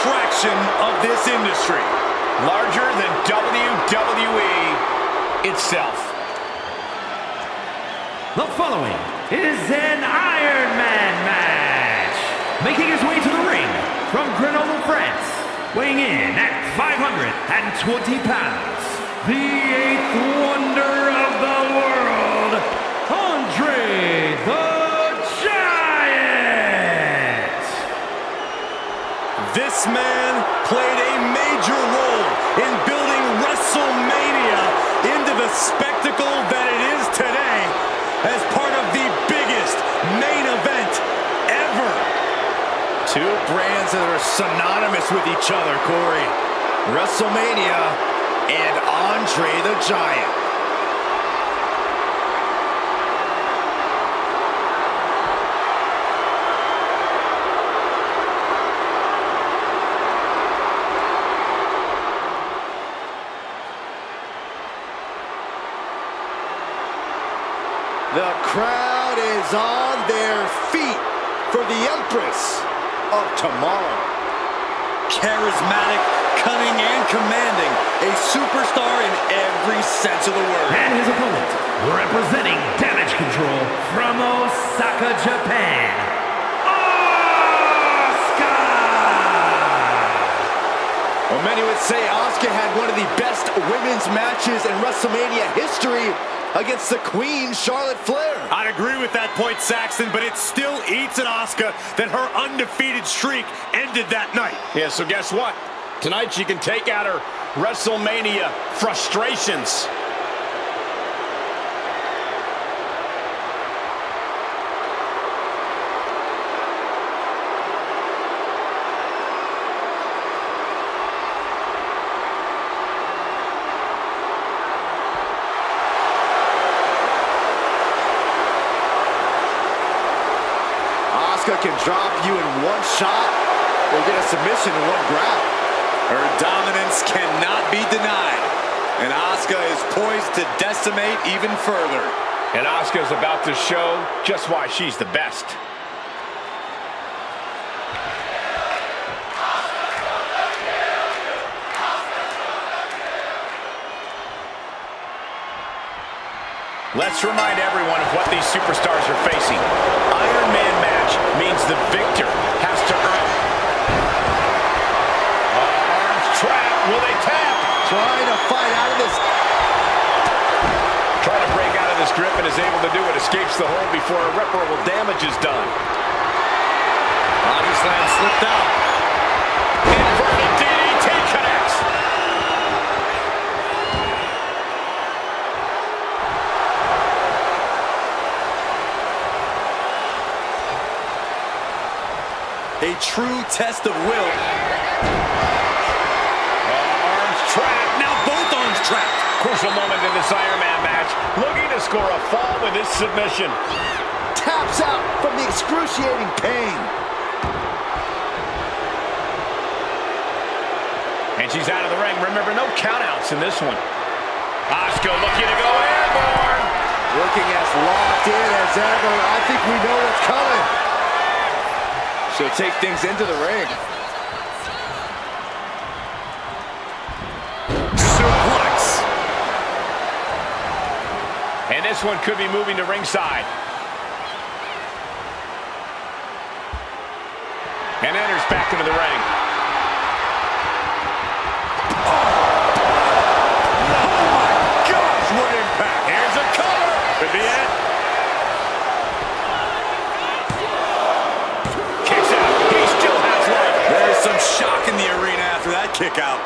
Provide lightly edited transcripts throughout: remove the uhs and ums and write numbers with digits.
attraction of this industry. Larger than WWE itself. The following is an Iron Man match. Making his way to the ring from Grenoble, France, weighing in at 520 pounds, the eighth wonder of the world, Andre the Giant. This man played a major role in building WrestleMania into the spectacle that it is today as part of the biggest main event ever. Two brands that are synonymous with each other, Corey. WrestleMania and Andre the Giant. The crowd is on their feet for the Empress of Tomorrow. Charismatic, cunning, and commanding. A superstar in every sense of the word. And his opponent, representing Damage Control from Osaka, Japan, Asuka! Well, many would say Asuka had one of the best women's matches in WrestleMania history against the Queen, Charlotte Flair. I'd agree with that point, Saxton, but it still eats at Asuka that her undefeated streak ended that night. Yeah, so guess what? Tonight she can take out her WrestleMania frustrations. Asuka can drop you in one shot or get a submission in one grab. Her dominance cannot be denied. And Asuka is poised to decimate even further. And Asuka is about to show just why she's the best. Let's remind everyone of what these superstars are facing. Iron Man match means the victor has to earn. Arms trap. Will they tap? Trying to fight out of this. Trying to break out of this grip and is able to do it. Escapes the hold before irreparable damage is done. Body slam slipped out. Inverted DDT connects. A true test of will. Arms trapped. Now both arms trapped. Crucial moment in this Iron Man match. Looking to score a fall with his submission. Taps out from the excruciating pain. And she's out of the ring. Remember, no countouts in this one. Asuka looking to go airborne. Looking as locked in as ever. I think we know what's coming. She'll take things into the ring. Suplex. And this one could be moving to ringside. And enters back into the ring. Oh my gosh, what impact. Here's a cover. Could be it. Kicks out. He still has life. There's some shock in the arena after that kick out.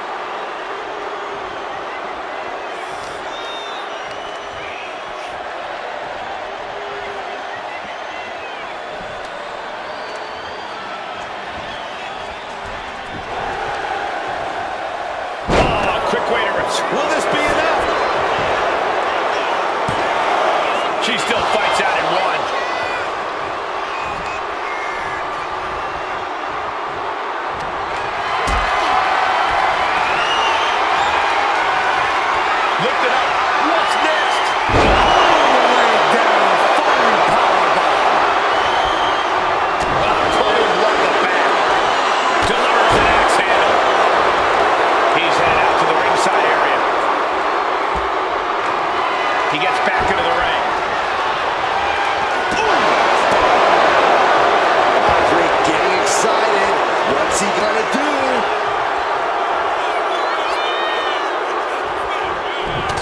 Will this be enough? She still fights out in one. Lift it up. What's next? All the way down. Fiery powerbomb. Cold blow to the back. Delivers an axe handle. back into the ring. Andre getting excited. What's he gonna do?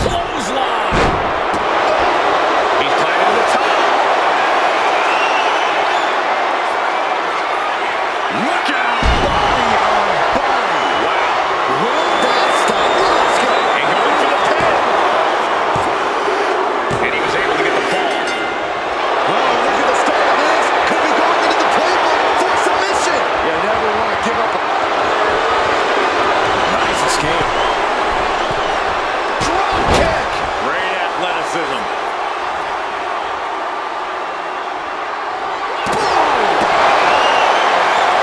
Clothesline. He's climbing to the top. Look out! Body on body. Wow. Will that stop Asuka? And going for the pin. And he was able to get the fall. Oh, look at the start of this. Could be going into the playbook for submission. You never want to give up. Nice escape. Drop kick. Great athleticism.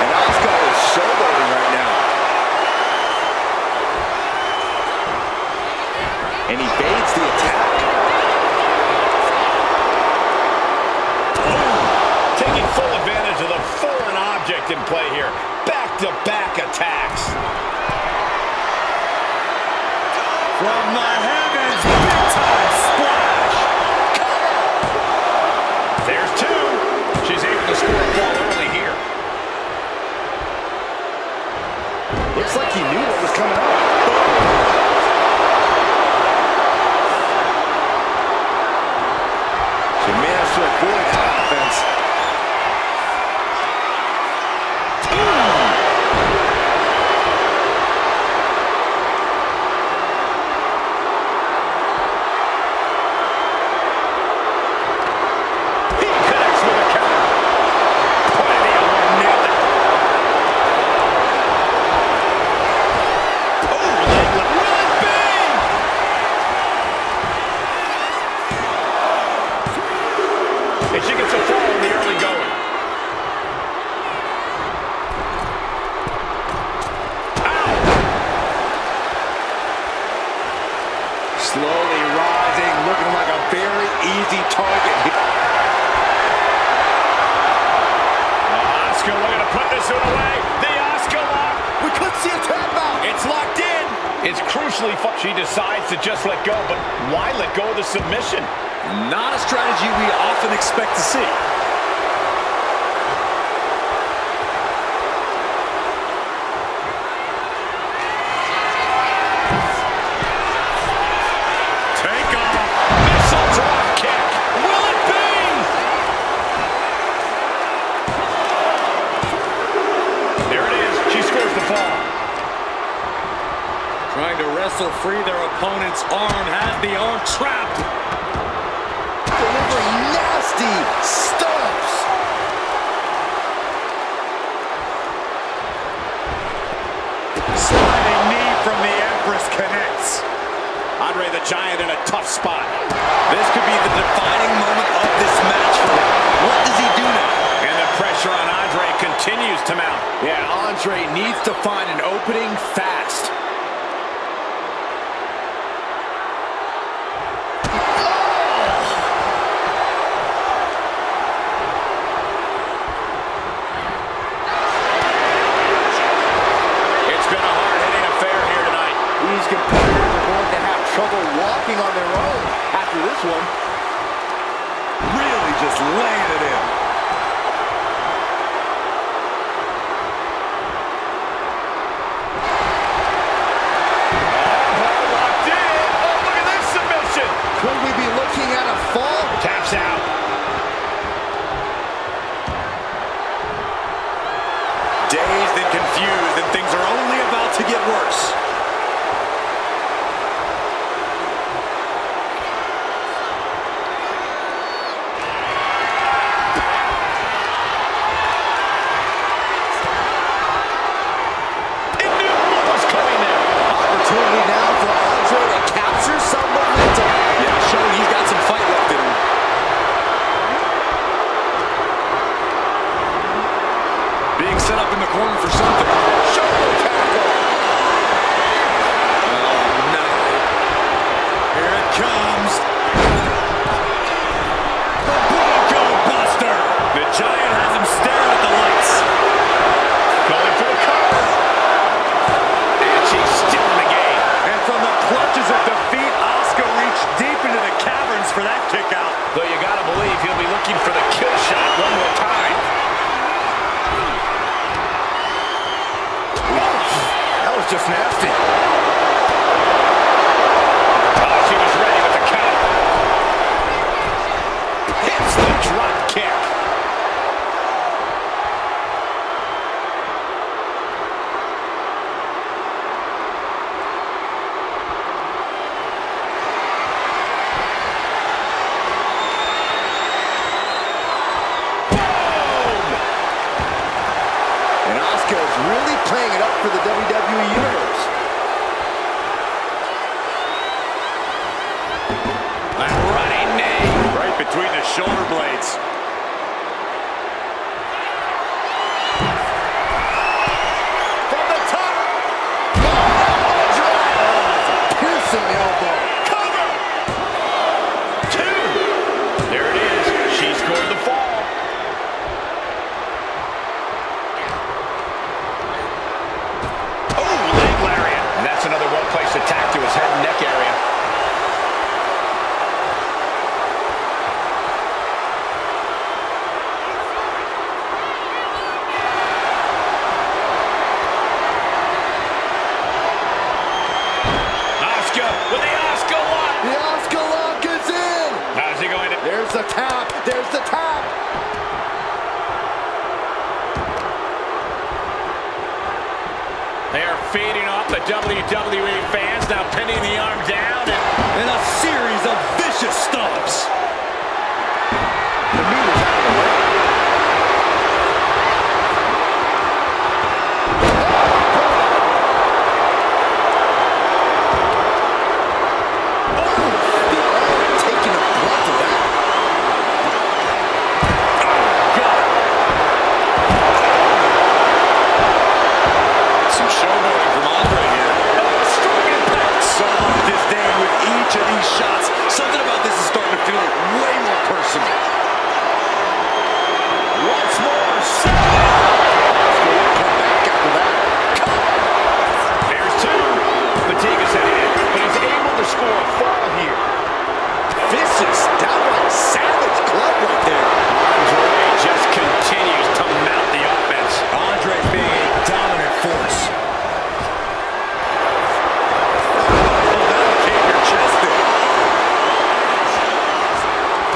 And Asuka is showboating right now. And he evades the attack. Taking full advantage of the foreign object in play here. Back-to-back attacks. From the heavens, big-time splash. There's two. She's able to score a fall early here. Looks like he knew what was coming up. She managed to avoid that offense. He connects with a counter. Boy, the elbow nailed it. Oh, leg lift. Will it be? And she gets a fall in the early going. Ow! Slowly rising, looking like a very easy target here. Asuka looking to put this one away. The Asuka lock. We could see a tap out. It's locked in. It's crucially she decides to just let go, but why let go of the submission? Not a strategy we often expect to see. Take off. Missile drop kick. Will it be? There it is. She scores the fall. Trying to wrestle free their opponent's arm, has the arm trapped. Delivering nasty stomps. Sliding knee from the Empress connects. Andre the Giant in a tough spot. This could be the defining moment of this match for him. What does he do now? And the pressure on Andre continues to mount. Yeah, Andre needs to find an opening fast. It's been a hard-hitting affair here tonight. These competitors are going to have trouble walking on their own after this one. Really just laying it in. Locked in. Oh, look at this submission. Could we be looking at a fall? Taps out. Dazed and confused, and things are only about to get worse. It knew what was coming there. Opportunity now for Andre to capture some momentum. Yeah, showing he's got some fight left in him. that kick out. Though you gotta believe he'll be looking for the kill shot one more time. That was just nasty. Oh, she was ready with the count. Hits the drop kick. Really playing it up for the WWE Universe. A running knee. Right between the shoulder blades. From the top. Oh, drop. Piercing elbow. Cover. Two. There it is. She scored the fall. Another well-placed attack to his head and neck area. Asuka with the Asuka lock. The Asuka lock is in. How's he going to... There's the tap. There's the tap. They are feeding off the WWE fans, now pinning the arm down And a series of vicious stomps. The meter's out of the way. Taking a brunt of that. Some showboating from Andre here. Strong impact. So much disdain with each of these shots. Something about this is starting to feel way more personal. Once more. Come back after that. There's two. Fatigue is heading in, but he's able to score a fall here. Vicious, downright savage club right there. Andre just continues to mount the offense. Andre being a dominant force.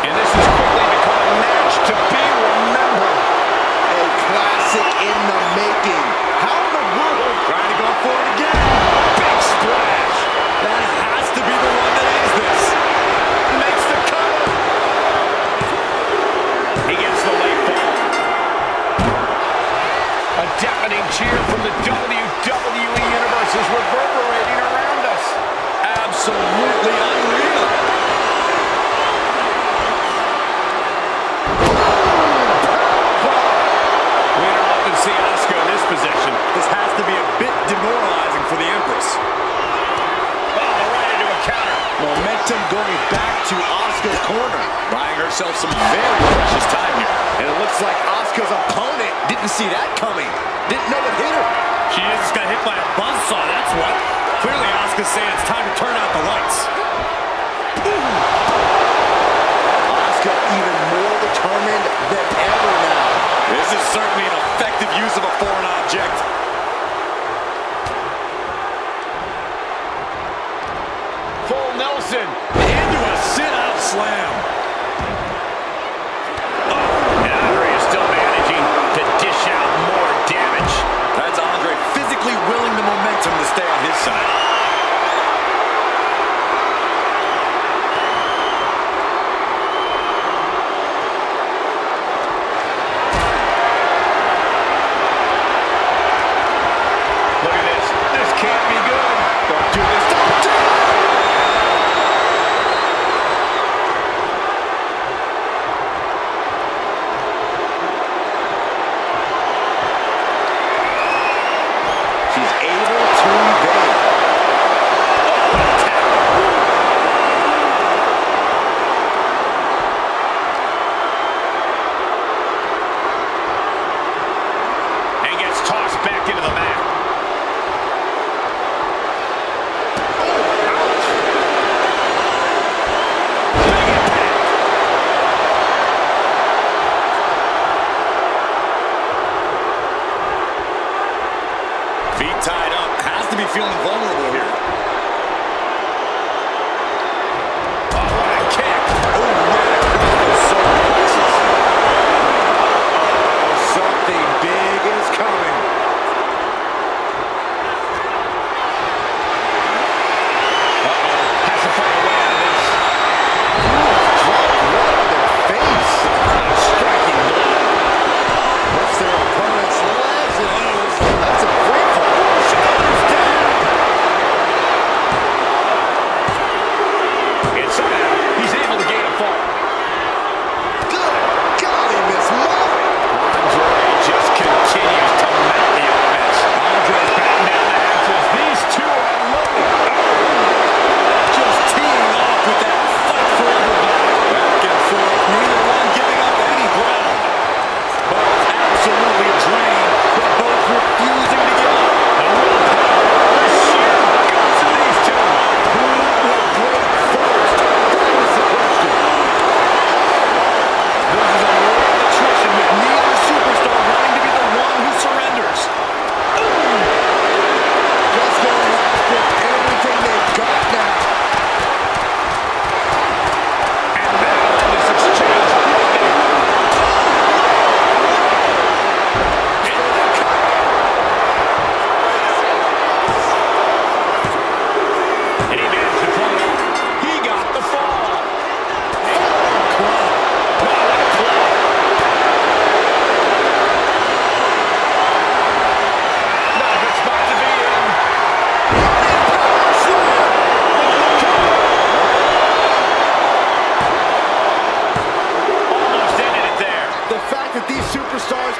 And this has quickly become a match to be remembered. A classic in the making. How in the world? Trying to go for it again. Big splash. That has to be the one that ends this. Makes the cover. He gets the late fall. A deafening cheer from the WWE Universe is reverberating around us. Absolutely unreal. We don't often see Asuka in this position. This has to be a bit demoralizing for the Empress. Oh, right into a counter. Momentum going back to Asuka's corner. Buying herself some very precious time here. And it looks like Asuka's opponent didn't see that coming. Didn't know it hit her. She just got hit by a buzzsaw, that's what. Clearly Asuka's saying it's time to turn out the lights. Asuka even more determined than ever now. This is certainly an effective use of a foreign object. Full Nelson. Into a sit-out slam. And Andre is still managing to dish out more damage. That's Andre physically willing the momentum to stay on his side.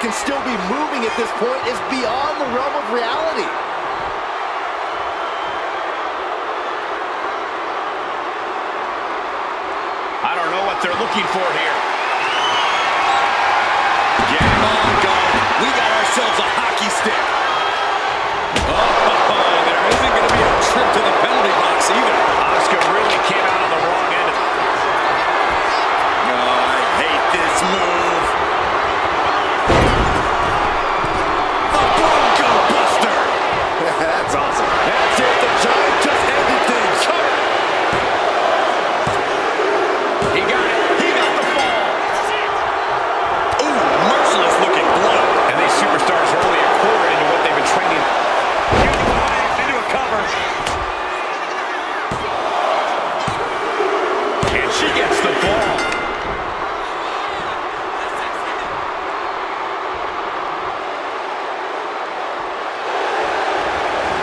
can still be moving at this point is beyond the realm of reality. I don't know what they're looking for here. Game on, go. We got ourselves a hockey stick. Oh, there isn't going to be a trip to the penalty box either. Asuka really came out on the wrong end. Oh, I hate this move. The Bronco Buster. That's awesome. That's it. The Giant just ended things. He got it. He got the fall. Ooh, merciless looking blow. And these superstars are only a quarter into what they've been training. Into a cover. And she gets the ball.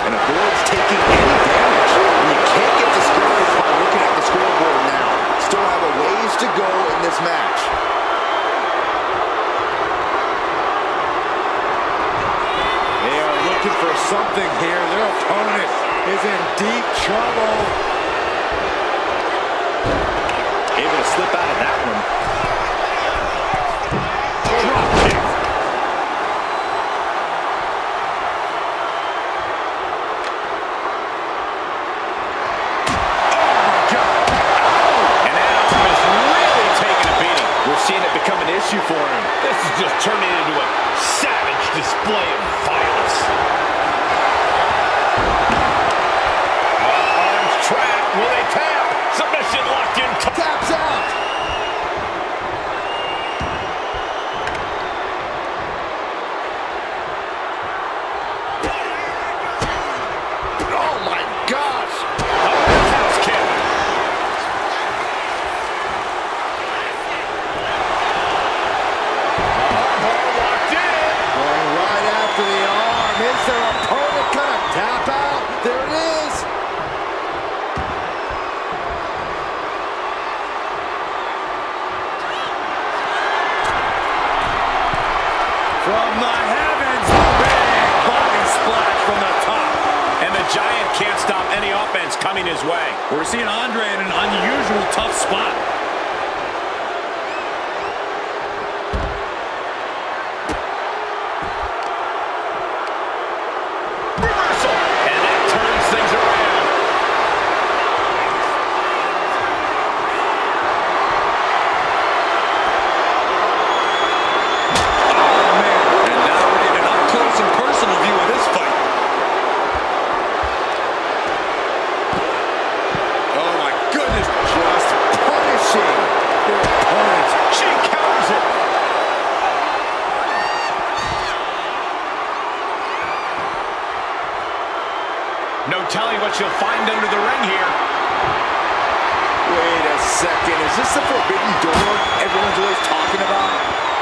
And avoids taking any damage. And you can't get discouraged by looking at the scoreboard now. Still have a ways to go in this match. They are looking for something here. Their opponent is in deep trouble. Able to slip out of that one. Drop kick. And that arm is really taking a beating. We're seeing it become an issue for him. This is just turning into a savage display of violence. Arms trapped. Will they tap? Submission locked in. Taps out. Oh my gosh. House kick. Ball locked in. Going right after the arm. Is their opponent gonna tap out? There it is. From the heavens, big body splash from the top. And the Giant can't stop any offense coming his way. We're seeing Andre in an unusual tough spot. Reversal. And that turns things around. Oh, man. And now we're getting an up-close and personal view of this fight. Oh, my goodness. Just punishing their opponent. She counters it. No telling what she'll find under the ring here. Wait a second. Is this the forbidden door everyone's always talking about?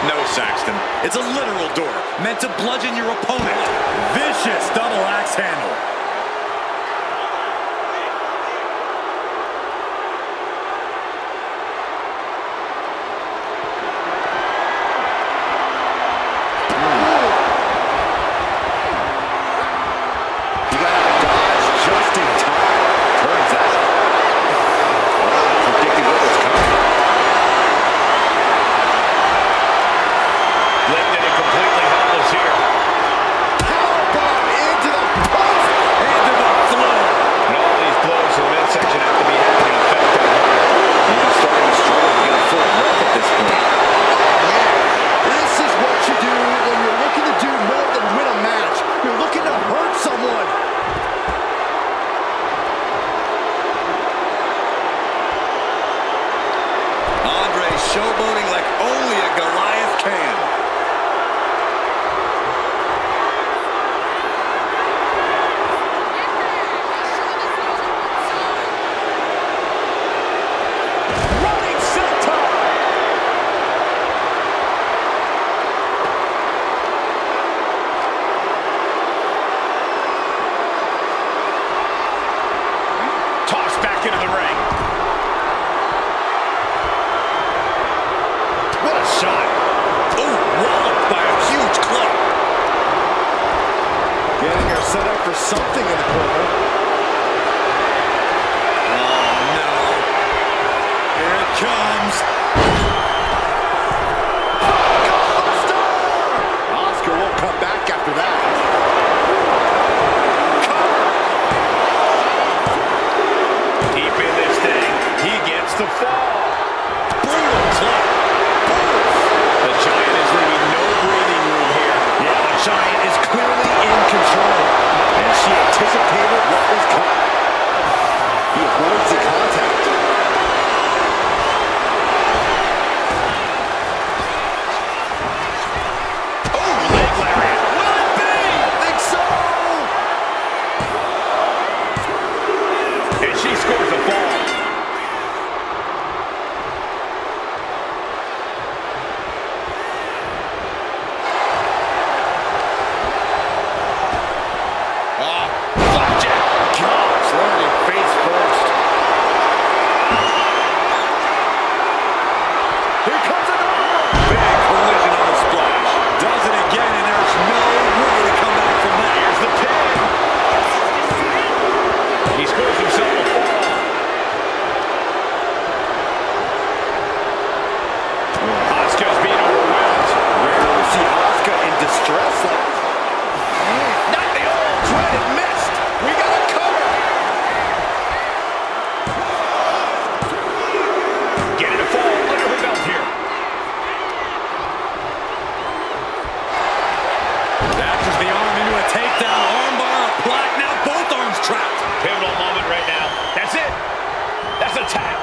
No, Saxton. It's a literal door meant to bludgeon your opponent. Vicious double axe handle. You gotta dodge just in time. Turns out. Oh, predicted what was coming. Lifted and completely helpless here. Powerbomb into the post. Into the floor. And all these blows to the midsection have to be having an effect on her. Even starting to struggle to get a full breath at this point. Oh, man. This is what you do when you're looking to do more than win a match. You're looking to hurt someone. Andre showboating like only a Goliath can. Running senton. Tossed back into the ring. What a shot. Ooh, set up for something in the corner. Oh, no. Here it comes. Gutbuster! Oscar won't come back after that. Deep in this thing, he gets the fall. Brutal club. The Giant is leaving no breathing room here. Yeah, the Giant is clearly in control. And she anticipated what was coming. He avoids the contact. Oh, leg lariat. Will it be? I think so. And she scores the fall. Flapjack. Gosh, landing face first. Here comes another one. Big collision on the splash. Does it again, and there's no way to come back from that. Here's the pin. He scores himself a fall. Asuka's being overwhelmed. Where do we see Asuka in distress? Not the old dreaded missed. We got a cover. Getting a fall under her belt here. Dashes the arm into a takedown. Armbar, a block. Now both arms trapped. Pivotal moment right now. That's it. That's a tap.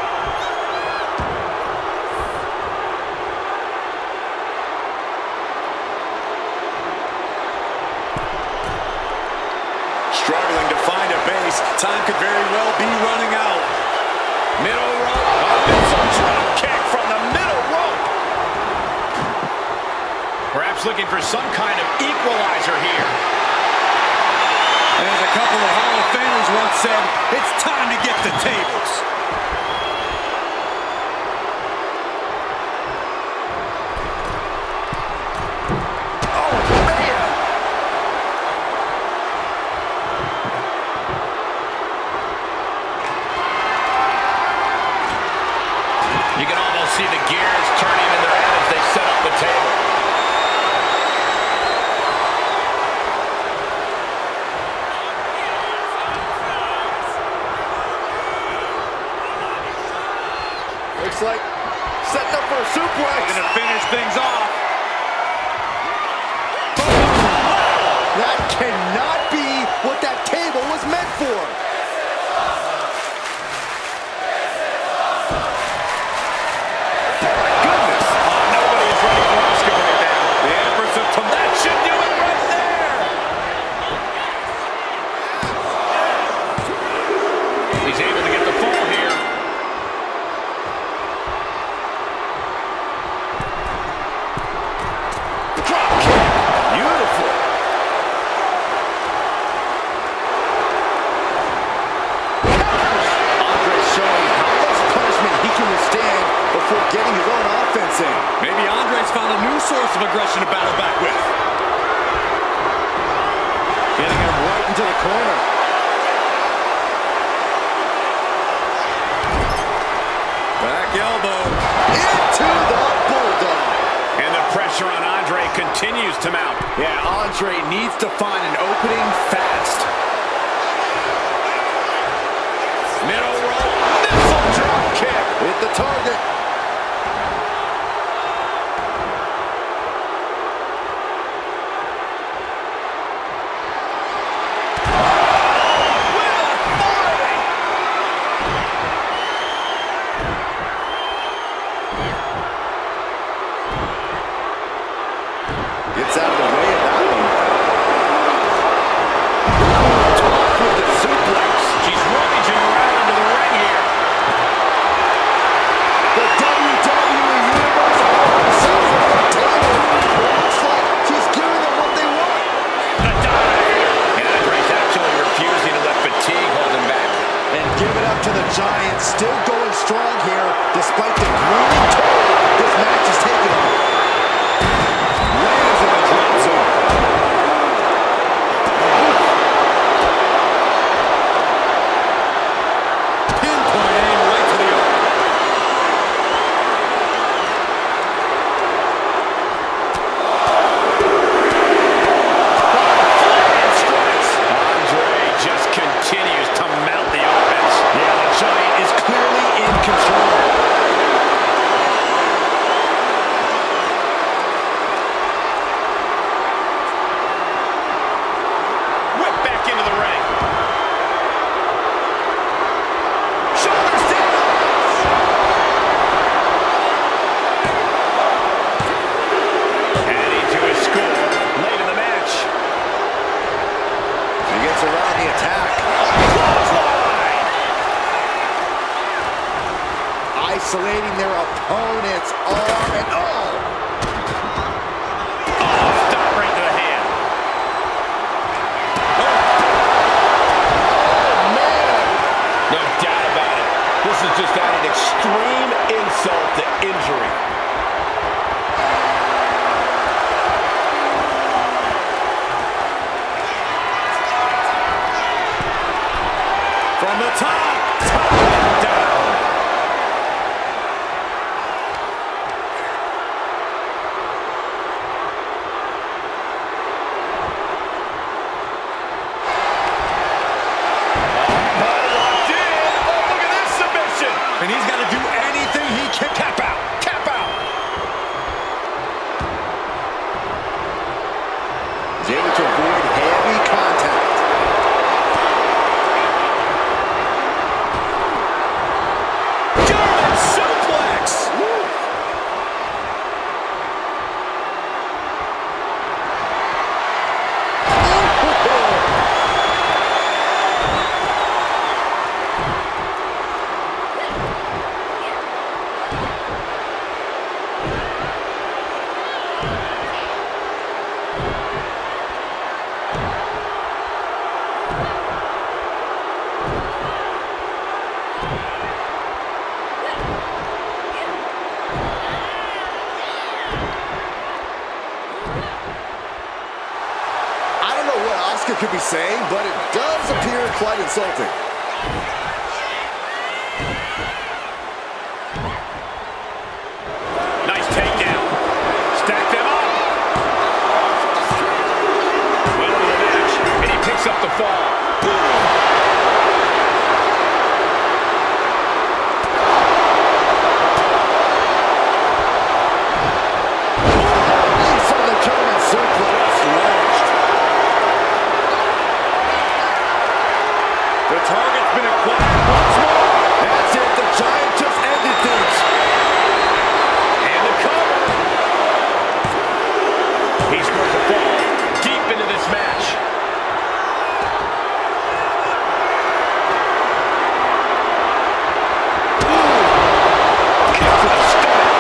Struggling to find a base. Time could very well be running out. Middle rope. Missile drop kick from the middle rope. Perhaps looking for some kind of equalizer here. And as a couple of Hall of Famers once said, it's time to get the tables. You can almost see the gears turning in their head as they set up the table. Looks like setting up for a suplex. Gonna finish things off. That cannot be what that table was meant for. Goodness. Nobody is ready for Asuka right now. The efforts of that should do it right there. He's able to get the fall here. Drop kick. Beautiful. Andre showing how much punishment he can withstand before getting his own offense in. Maybe Andre's found a new source of aggression to battle back with. Getting him right into the corner. Back elbow. Into the bulldog. And the pressure on Andre continues to mount. Yeah, Andre needs to find an opening fast. Middle rope. Missile drop kick. Hit the target. Gets out of the way of that one. Top with the suplex. She's rummaging around into the ring here. The isolating their opponent's arm, and oh! Oh, stop right to the hand. Oh, man! No doubt about it. This is just adding extreme insult to injury. From the top and down. Locked in. Oh, look at this submission. And he's got to do anything he can. Tap out. Tap out. He's able to avoid heavy contact. German suplex. I don't know what Oscar could be saying, but it does appear quite insulting. Nice takedown. Stack them up. Well in the match, and he picks up the fall. From the German suplex launched. The target's been acquired once more. That's it. The Giant just ended things. And the cover. He scores a fall deep into this match. Kick to the stomach.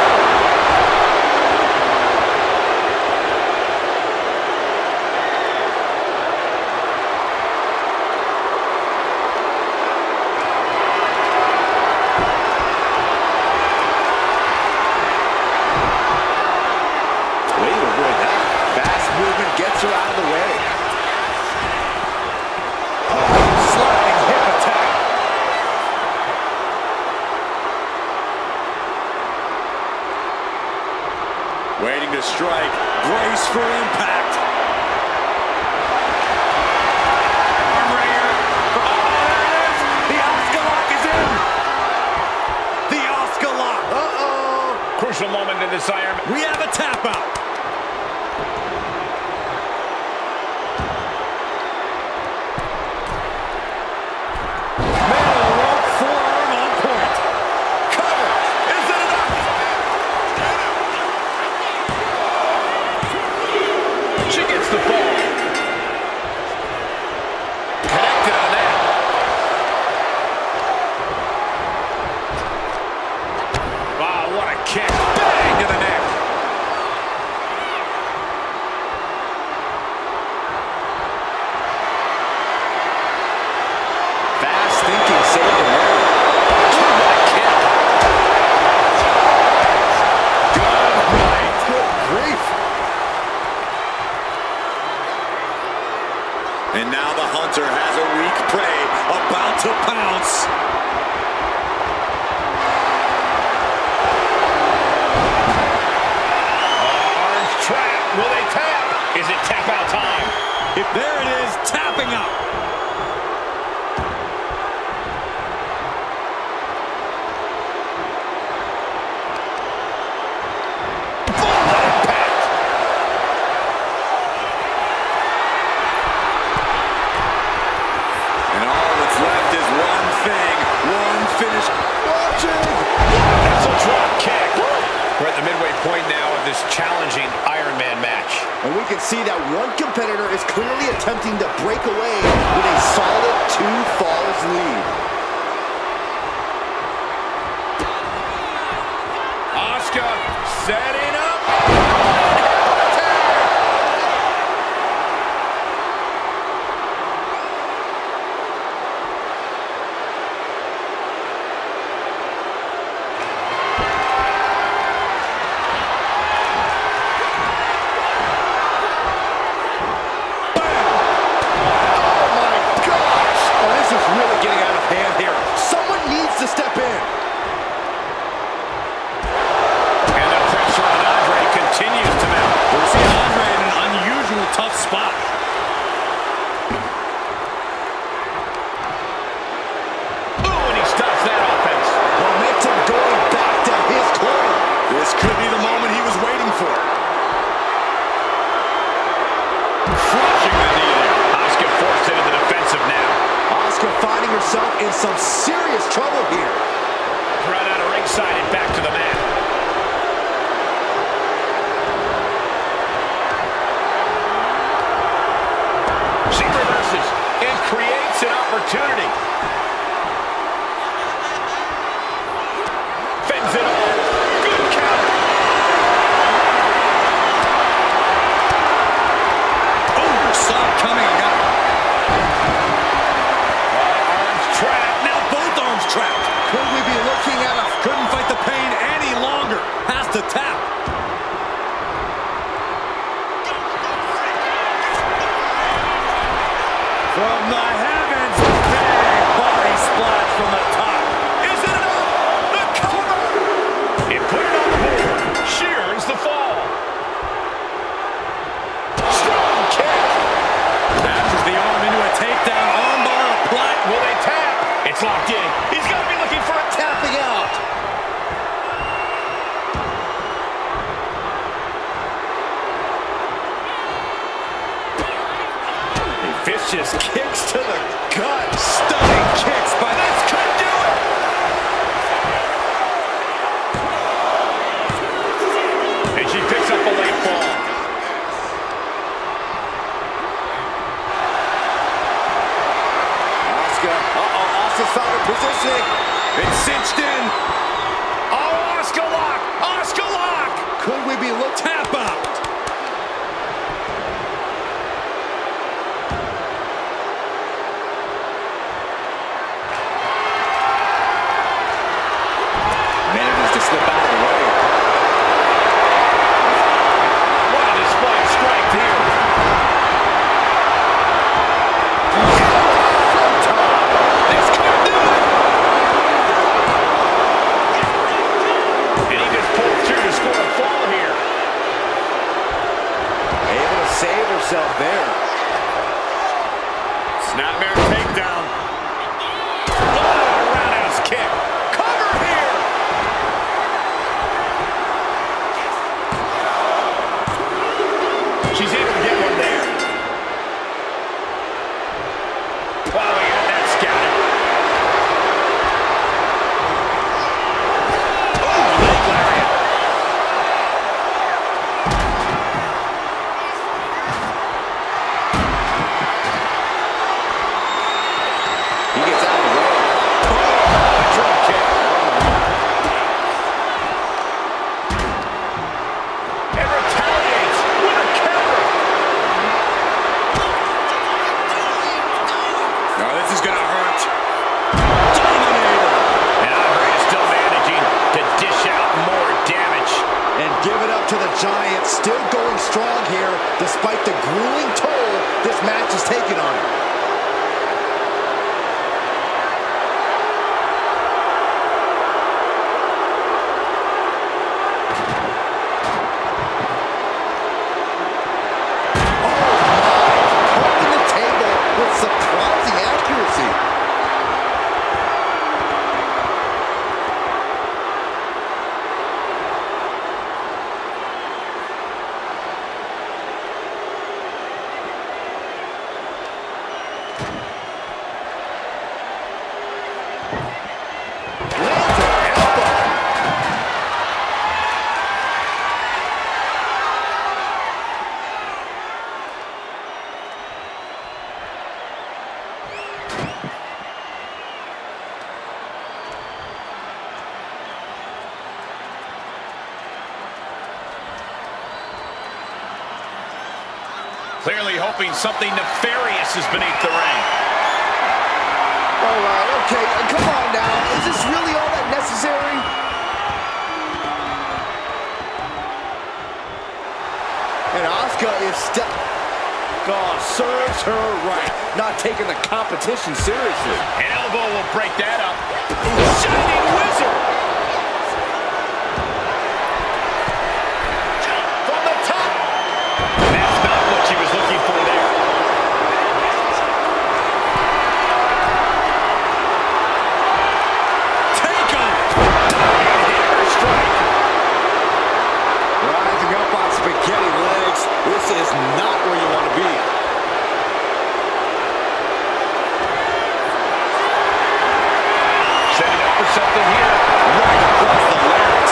Way to avoid that. Fast movement gets her out of the way. Sliding hip attack. Waiting to strike. Brace for impact. Arm wringer. Oh, there it is. The Oscar lock is in. The Oscar lock. Uh-oh. Crucial moment in this Iron Man. We have a tap out. Man of the rope, forearm on point. Cover. Is it enough? She gets the ball. Connected on that. Wow, what a kick. Bang to the neck. Fast thinking saved him early. What a kick. Good night. Good grief. And now the hunter has a weak prey about to pounce. Orange trap. Will they tap? Is it tap out time? There it is, tapping out. Impact. And all that's left is one thing, one finish. Watching. That's a drop kick. We're at the midway point now of this challenging Iron Man match. And we can see that one competitor is clearly attempting to break away with a solid 2 falls lead. Setting up. In some serious trouble here. Run out of ringside and back to the mat. She reverses and creates an opportunity. Fends it off. Good counter. Oh, saw it coming. I got it. Trapped. Now both arms trapped. Could we be looking at a... Couldn't fight the pain any longer. Has to tap. From the heavens, big body splash from the top. Is it enough? The cover. And put it on the board. Shears the fall. Strong kick. Dashes the arm into a takedown. Armbar, a plat. Will they tap? It's locked in. He's got to be looking for a tapping out. Vicious kicks to the gut. Stunning kicks by This could do it. And she picks up a late fall. Asuka's found her positioning. It's cinched in. Oh, Asuka lock. Asuka lock. Could we be looking... Tap out. Manages to slip out of the way. What a display of strength here. This could do it. And he just pulled through to score a fall here. Able to save herself there. Snapmare takedown. Oh, roundhouse kick. Cover here. She's able to get one there. Wow, he had that scouted. Oh, leg lariat. He gets out of the way. Drop kick. And retaliates with a counter. Now this is gonna hurt. Dominator. And Andre is still managing to dish out more damage. And give it up to the Giant. Still going strong here, despite the grueling toll this match has taken on him. Holding the table with surprising accuracy. Clearly hoping something nefarious is beneath the ring. All right, okay, come on now. Is this really all that necessary? And Asuka is serves her right. Not taking the competition seriously. An elbow will break that up. Shining Wizard. From the top. That's not what she was looking for there. Take him! And hit her strike. Rising up on spaghetti legs. This is not where you want to be. Setting up for something here. Right across the larynx.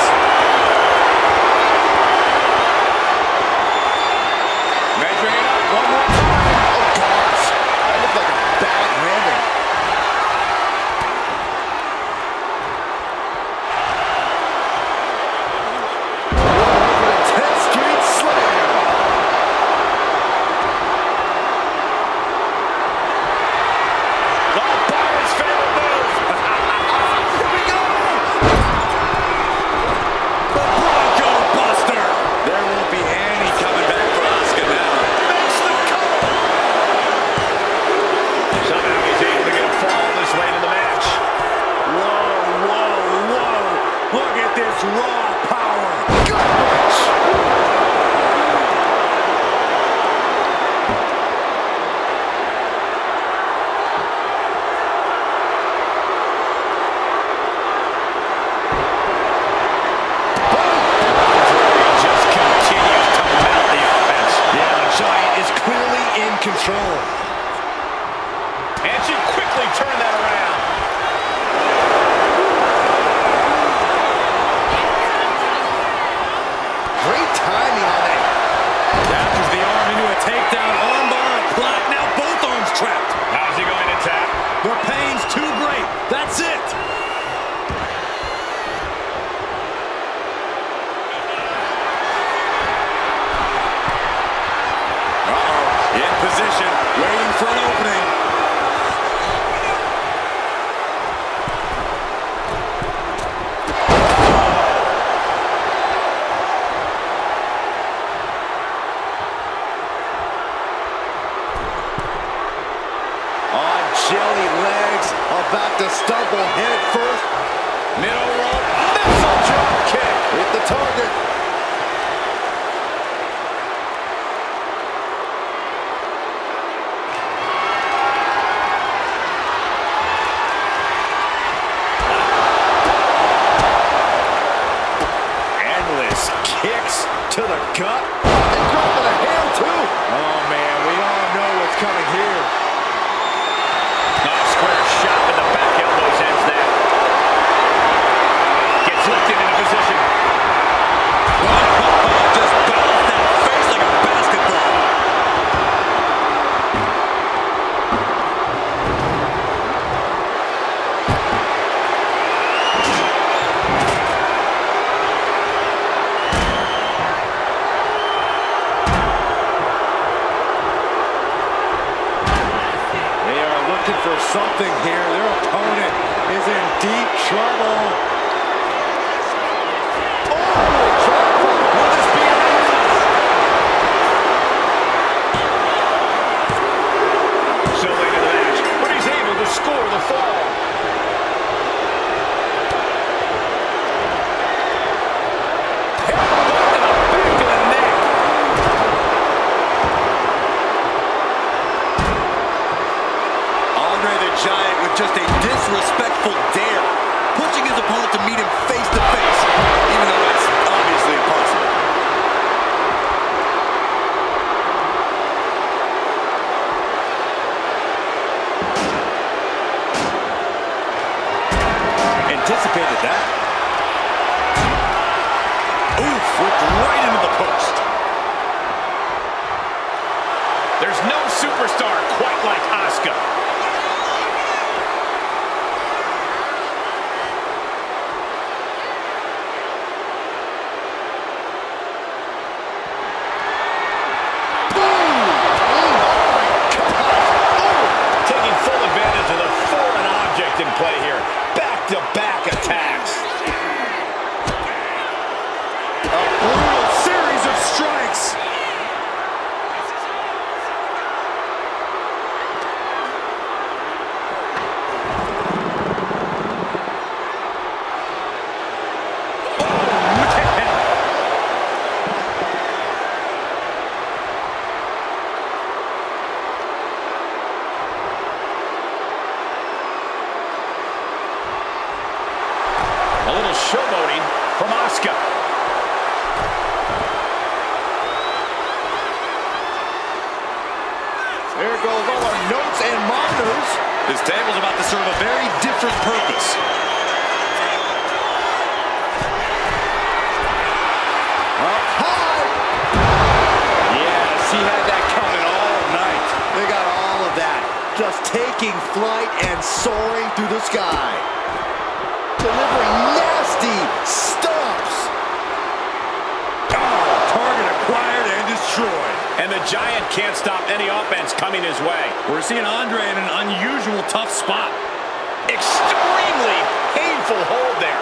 Measuring it up one more time. Oh, gosh. That looked like a bad landing. Over the 10th Street Slam. The bar is favorite move. Here we go. The Bronco Buster! There won't be any coming back for Asuka now. Makes the cover. Somehow he's able to get a fall this late in the match. Whoa, whoa, whoa! Look at this raw power! Gosh. Just continues to mount the offense. Yeah, the Giant is clearly in control. And she quickly turned that around. Great timing on that. Captures the arm into a takedown, armbar, block. Now both arms trapped. How's he going to tap? The pain's too great. That's it. Uh-oh. In position, waiting for an opening. On jelly legs, about to stumble head first. Middle rope. Missile drop kick. Hit the target. Endless kicks to the gut. And dropping a hand too. Oh man, we all know what's coming here. Nice square shot with the back elbows ends that. Gets lifted into position. Just bounced that face like a basketball. They are looking for something here. Their opponent is in deep trouble. Oh, trouble. Will this be enough? So late in the match, but he's able to score the fall. Headbutt to the back of the neck. Andre the Giant with just a disrespectful dare, pushing his opponent to meet him face to face, even though that's obviously impossible. Anticipated that. Oof, whipped right into the post. There's no superstar quite like Asuka. This table's about to serve a very different purpose. Up high. Yes, he had that coming all night. They got all of that. Just taking flight and soaring through the sky. Delivering nasty stomps. Oh, target acquired and destroyed. And the Giant can't stop any offense coming his way. We're seeing Andre in an unusual tough spot. Extremely painful hold there.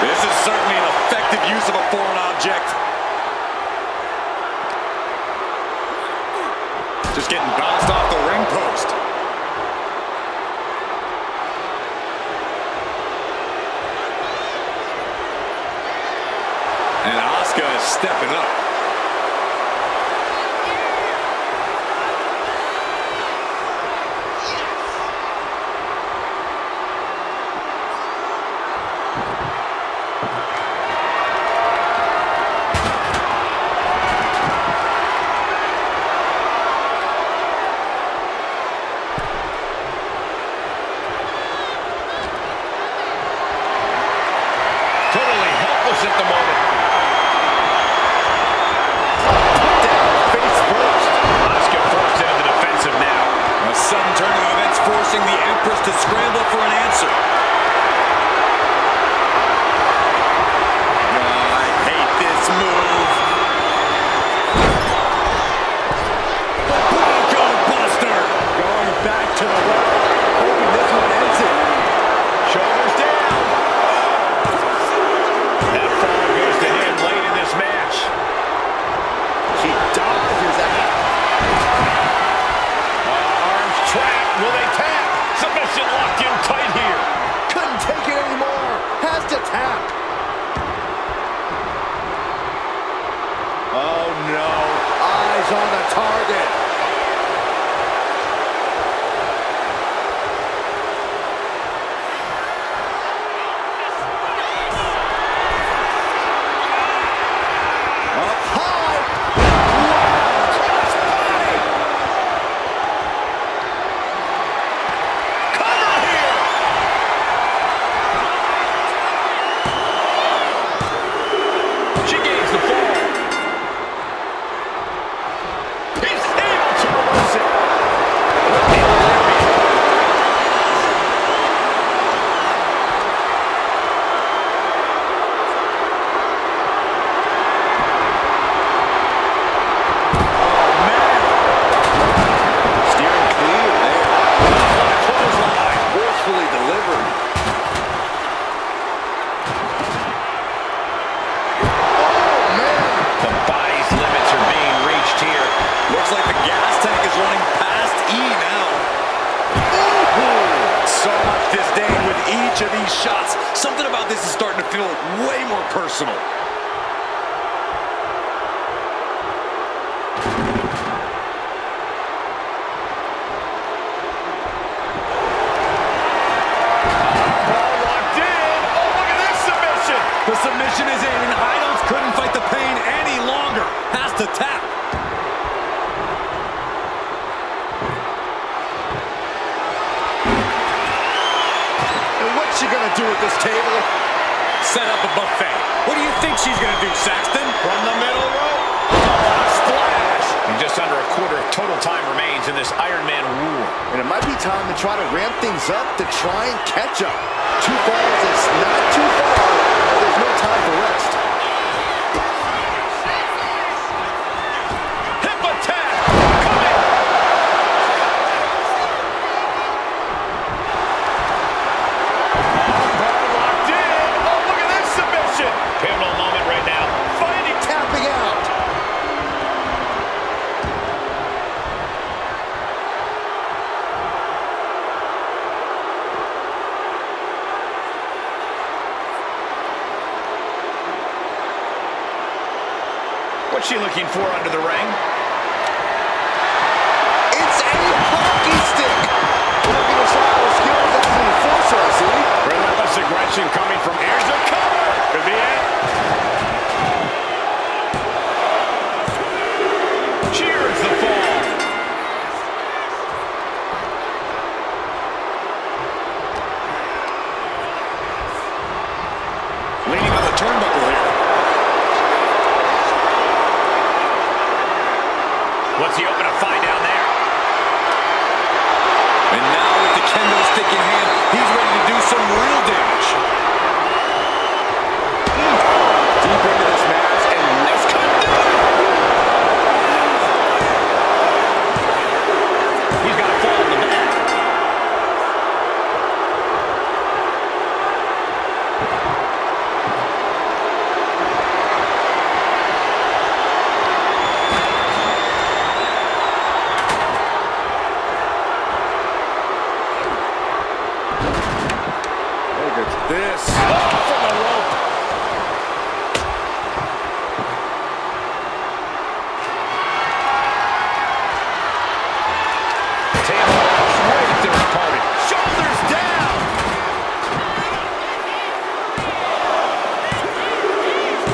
This is certainly an effective use of a foreign object. Just getting bounced off the ring post. And Asuka is stepping up. Totally helpless at the moment. Face first. Asuka forced into the defensive now. A sudden turn of events forcing the Empress to scramble for an answer. I hate this move. Bronco Buster. Going back to the well. Hoping this one ends it. Shoulders down. That fall goes to him late in this match. She dodges that. Arms trapped. Will they tap? Submission locked in tight here. Couldn't take it anymore. Has to tap. Oh no. Eyes on the target. Up high. Wow. Crossbody. Cover here. She gains the fall. He's able to reverse it. Steering clear there. Clothesline. Forcefully delivered. Oh, man. The body's limits are being reached here. Looks like the gas tank is running past E now. So much disdain with each of these shots. Something about this is starting to feel way more personal. Ball locked in. Oh, look at this submission. The submission is in, and Idols couldn't fight the pain any longer. Has to tap. And what's she gonna do with this table? Set up a buffet. What do you think she's going to do, Saxton? From the middle rope. Splash. And just under a quarter of total time remains in this Iron Man war. And it might be time to try to ramp things up to try and catch up. 2 falls is not too far, but there's no time for rest. Hip attack. Coming. Ball locked in. Oh, look at this submission. Pivotal moment right now. Fighting. Tapping out. What's she looking for under the ring? It's a hockey stick. Looking to show her skills as an enforcer, I see. Relentless aggression coming from. Here's a cover. Could be it. tend to the stick in hand. He's ready to do some real damage. Deep into this match, and this could do it. He's got to fall in the back. This. Oh, from the rope. Table right at their opponent. Shoulders down.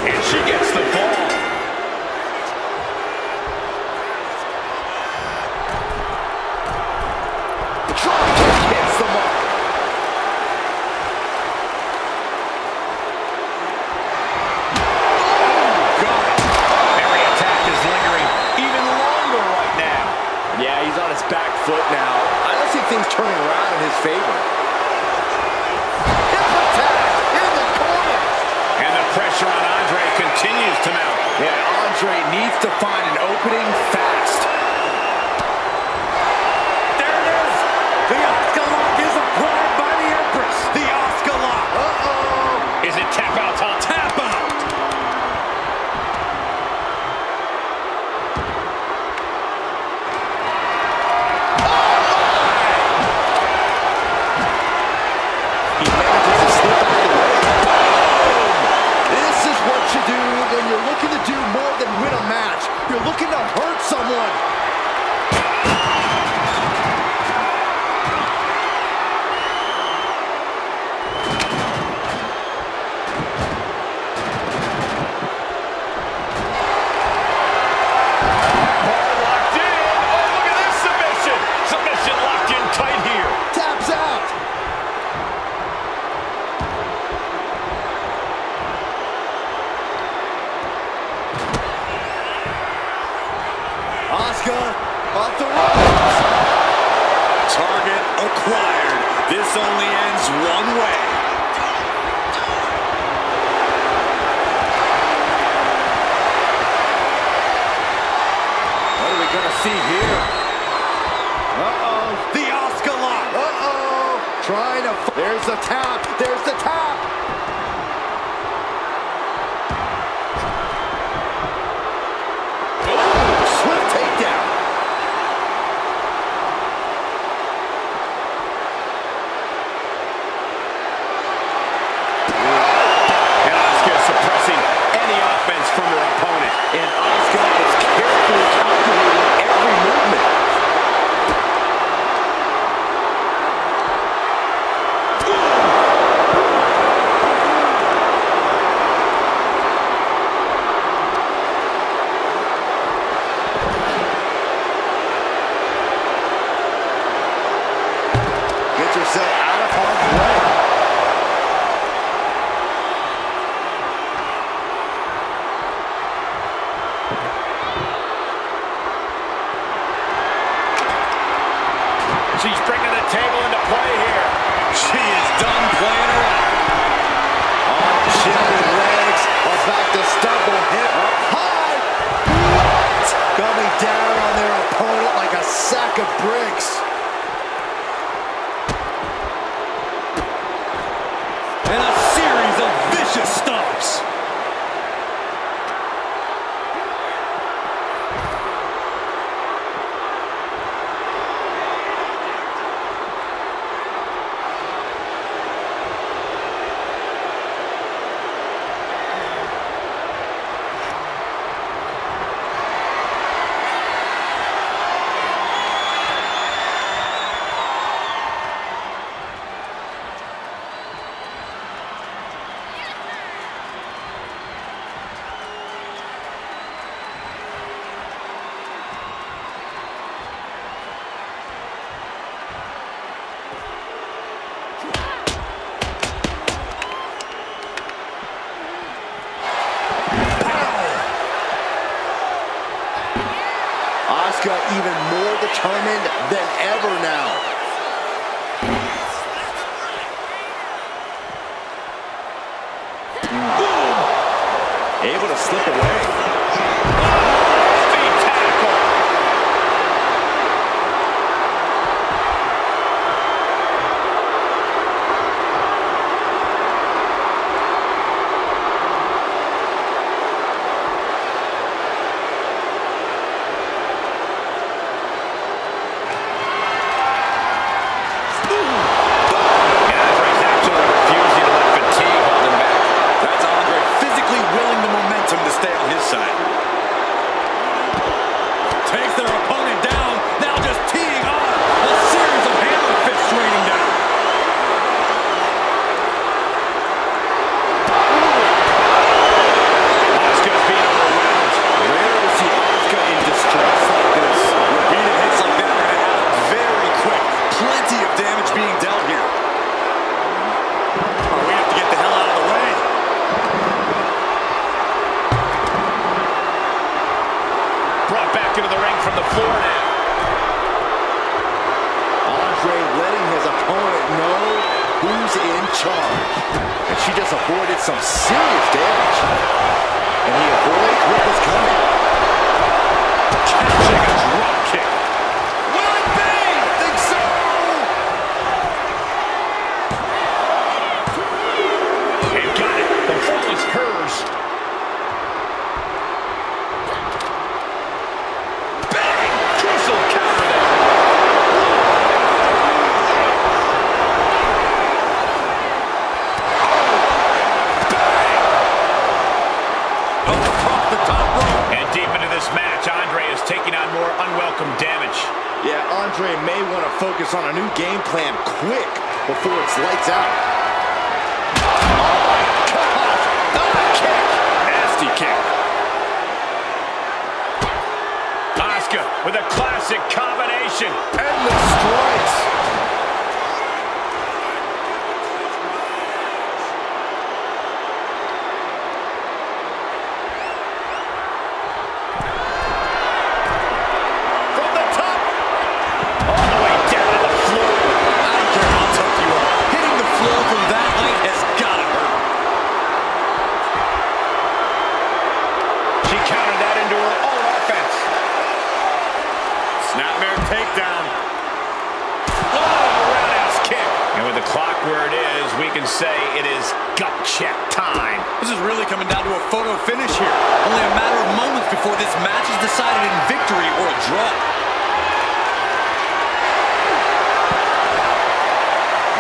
And she gets the ball. Drop kick hits the mark. Yeah, he's on his back foot now. I don't see things turning around in his favor. Hip attack in the corner. And the pressure on Andre continues to mount. Yeah, Andre needs to find an opening fast. There it is. The Oscar lock is applied by the Empress. The Oscar lock. Is it tap out, Tom? Tap out. He manages to slip out of the way. This is what you do when you're looking to do more than win a match. You're looking to hurt someone. Locked in. Oh, look at this submission. Submission locked in tight here. Taps out. Oscar off the ropes. Target acquired. This only ends one way. What are we going to see here? Uh-oh. The Oscar lock. Uh-oh. Trying to... There's the tap. There's the tap. Swift takedown. And Asuka suppressing any offense from her opponent. And Oscar is carefully calculating every movement. Get yourself out of harm's way. She's bringing the table into play here. She is done playing around. Shifted legs, about to stumble, hit up high. What? Coming down on their opponent like a sack of bricks. And a series of vicious stomps. Asuka even more determined than ever now. charge. And she just avoided some serious damage. And he avoids what was coming. Catching a drop kick. Will it be? I think so. And got it. The fall is hers. Bang! Crucial counter there. Across the top rope. And deep into this match, Andre is taking on more unwelcome damage. Yeah, Andre may want to focus on a new game plan quick before it's lights out. Oh my gosh! Kick! Nasty kick. Asuka with a classic combination. Endless strikes. From the top. All the way down to the floor. I don't care how tough you are. Hitting the floor from that height has got to hurt. She countered that into her own offense. Snapmare takedown. Oh, roundhouse kick. And with the clock where it is, we can say it is gut check time. This is really coming down to a photo finish here. Only a matter of moments before this match is decided in victory or a draw.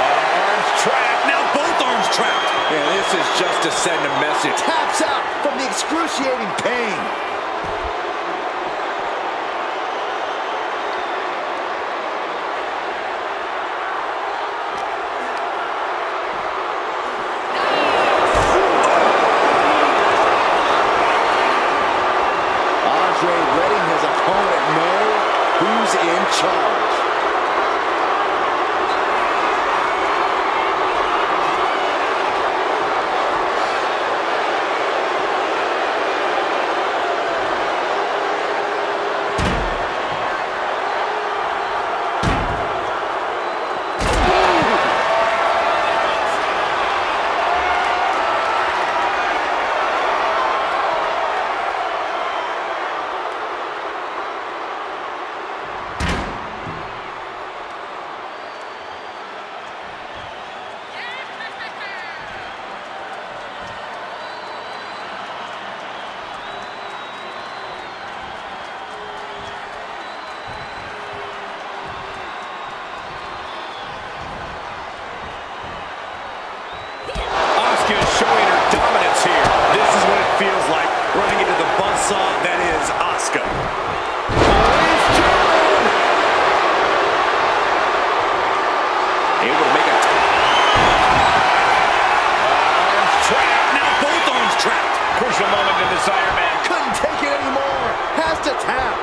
Arms trapped. Now both arms trapped. Yeah, this is just to send a message. Taps out from the excruciating pain. Andre letting his opponent know who's in charge. Asuka is showing her dominance here. This is what it feels like, running into the buzzsaw that is Asuka. Able to make a Arms trapped. Now both arms trapped. Crucial moment in this Iron Man. couldn't take it anymore. Has to tap.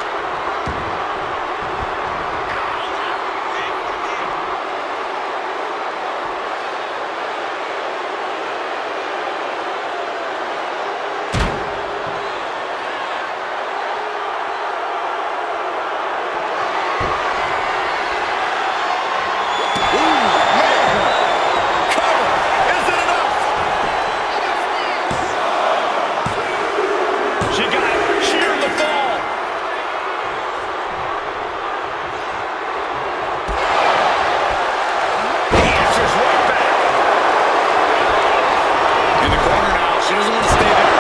She got it. Sheared the fall. He answers right back. In the corner now. She doesn't want to stay there.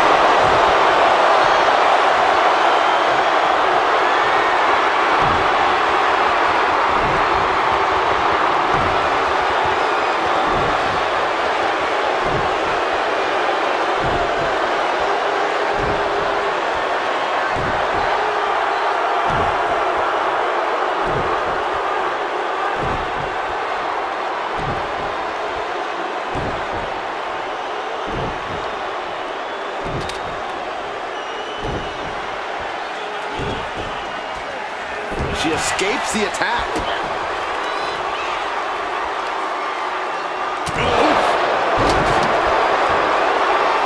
She escapes the attack.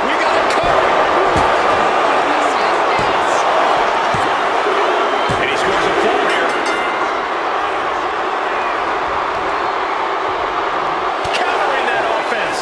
We got it covered. And he scores a fall here. Countering that offense.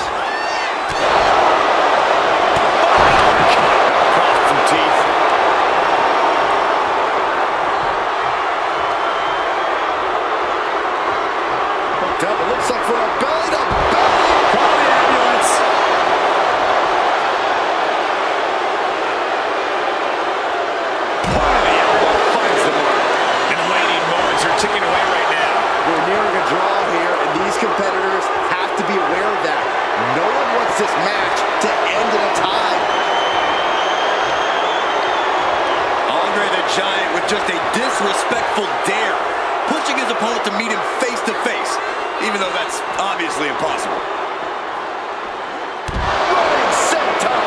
even though that's obviously impossible. Running senton.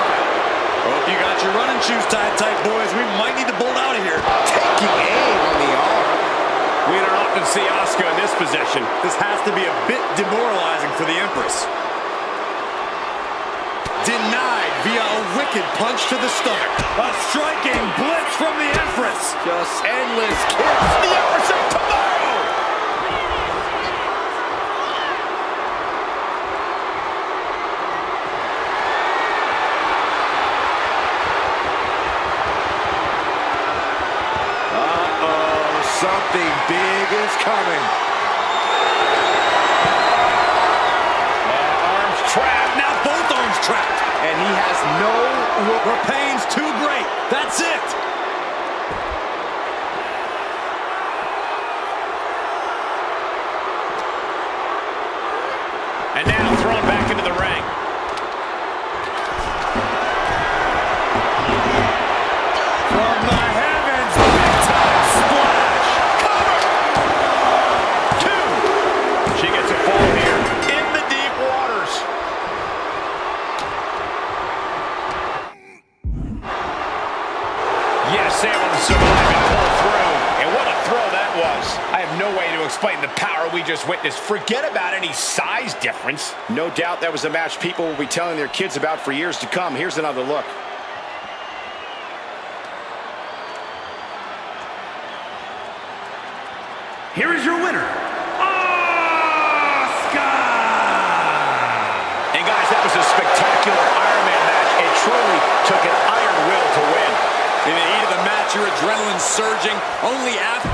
Hope you got your running shoes tied tight, boys. We might need to bolt out of here. Taking aim on the arm. We don't often see Asuka in this position. This has to be a bit demoralizing for the Empress. Denied via a wicked punch to the stomach. A striking blitz from the Empress. Just endless kicks. The Empress of tomorrow! Something big is coming. Arms trapped. Now both arms trapped. And he has no Her pain's too great. That's it. And now thrown back into the ring. From the heavens, big time splash. Cover! 2. She gets a fall here in the deep waters. Yes, able to survive and pull through. And what a throw that was. I have no way to explain the power we just witnessed. Forget about any size difference. No doubt that was a match people will be telling their kids about for years to come. Here's another look. Here is your winner, Asuka! And guys, that was a spectacular Iron Man match. It truly took an iron will to win. In the heat of the match, your adrenaline surging. Only after...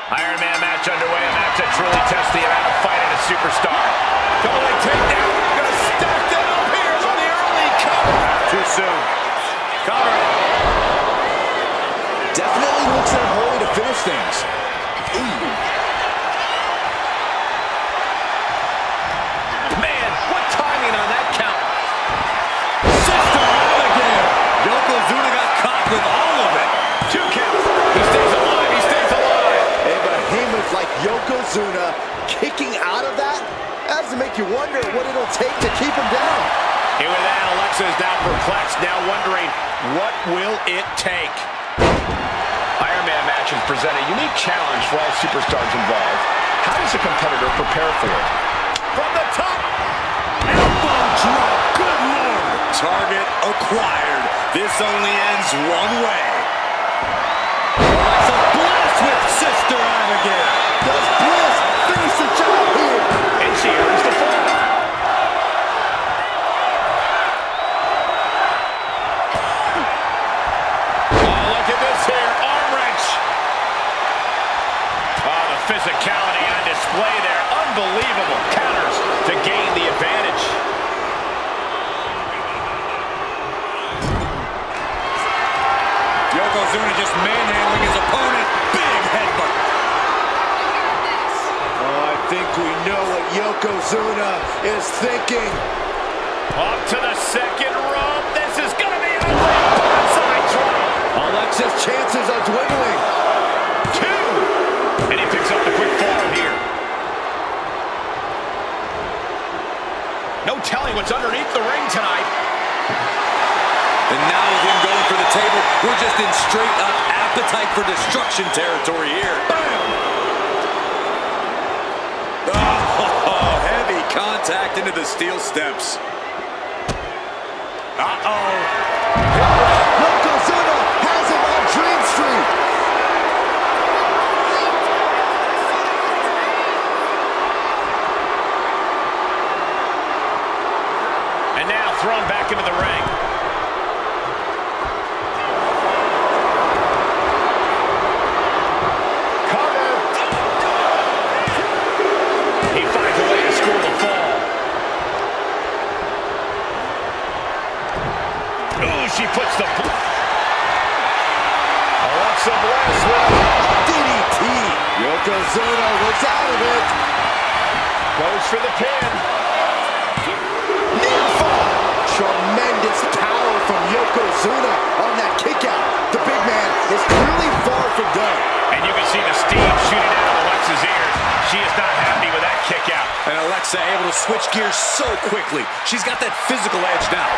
Iron Man match underway, a match that truly tests the amount of fight in a superstar. Double leg takedown. Gonna stack that up here on the early cover. Too soon. Cover. Definitely looks in a hurry to finish things. Man, what timing on that count. Sister Abigail. Yokozuna got caught with all of it. 2 counts. He stays alive. He stays alive. A behemoth like Yokozuna kicking out of that has to make you wonder what it'll take to keep him down. And with that, Alexa is now perplexed, now wondering, what will it take? Iron Man matches present a unique challenge for all superstars involved. How does a competitor prepare for it? From the top! Elbow drop. Good Lord. Target acquired. This only ends one way. Alexa Bliss with Sister Abigail. Does Bliss finish the job here? And she earns the fall. Oh, look at this here. Arm wrench. Oh, the physicality on display there. Unbelievable counters to gain the advantage. Yokozuna just manhandling his opponent. Big headbutt. Oh, I think we know what Yokozuna is thinking. Up to the second rope. This is going to be an ugly bonsai drop. Alexa's chances are dwindling. 2. And he picks up the quick fall here. No telling what's underneath the ring tonight. And now with him going for the table, we're just in straight up appetite for destruction territory here. Bam! Oh, heavy contact into the steel steps. Uh-oh. Yokozuna has him on Dream Street. thrown back into the ring. Cover. He finds a way to score the fall. Ooh, she puts the... Alexa Bliss with DDT. Yokozuna looks out of it. goes for the pin. Near fall. Tremendous power from Yokozuna on that kick out. The big man is clearly far from done. And you can see the steam shooting out of Alexa's ears. She is not happy with that kick out. And Alexa able to switch gears so quickly. She's got that physical edge now.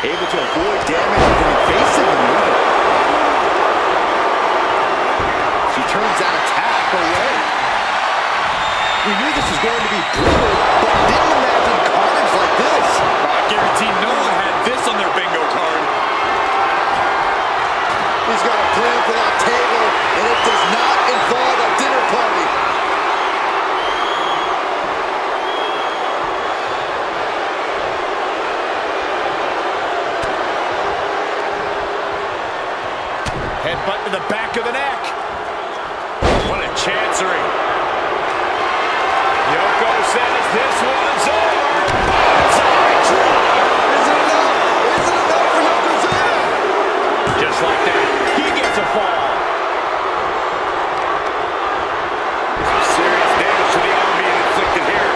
Able to avoid damage from evasive maneuver. She turns that attack away. We knew this was going to be brutal, but didn't imagine carnage like this. I guarantee no one had this on their bingo card. He's got a plan for that table, and it does not involve a dinner party. Headbutt to the back of the neck. What a chancery. Yoko says this one's over. Side drop. Is it enough? Is it enough for Yokozuna? Just like that, he gets a fall. Some serious damage to the arm being inflicted here.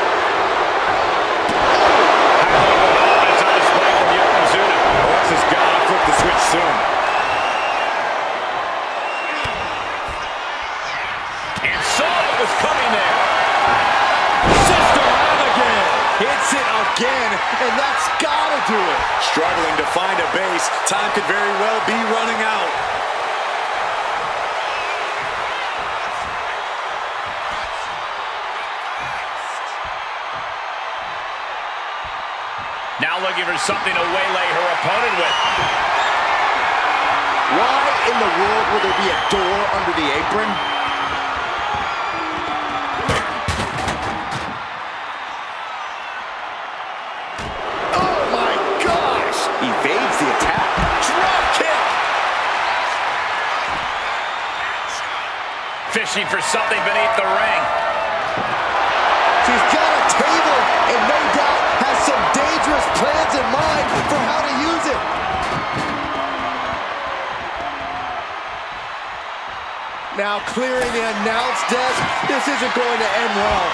High level dominance on display from Yokozuna. Alexa's got to flip the switch soon. And saw what was coming there. Sister out again. Hits it again, and that's gotta do it. Struggling to find a base. Time could very well be running out. Now looking for something to waylay her opponent with. Why in the world would there be a door under the apron? Oh my gosh! Evades the attack. Drop kick. Fishing for something beneath the ring. She's got a table and no doubt has some dangerous plans in mind for how to use it. Now clearing the announce desk. This isn't going to end well.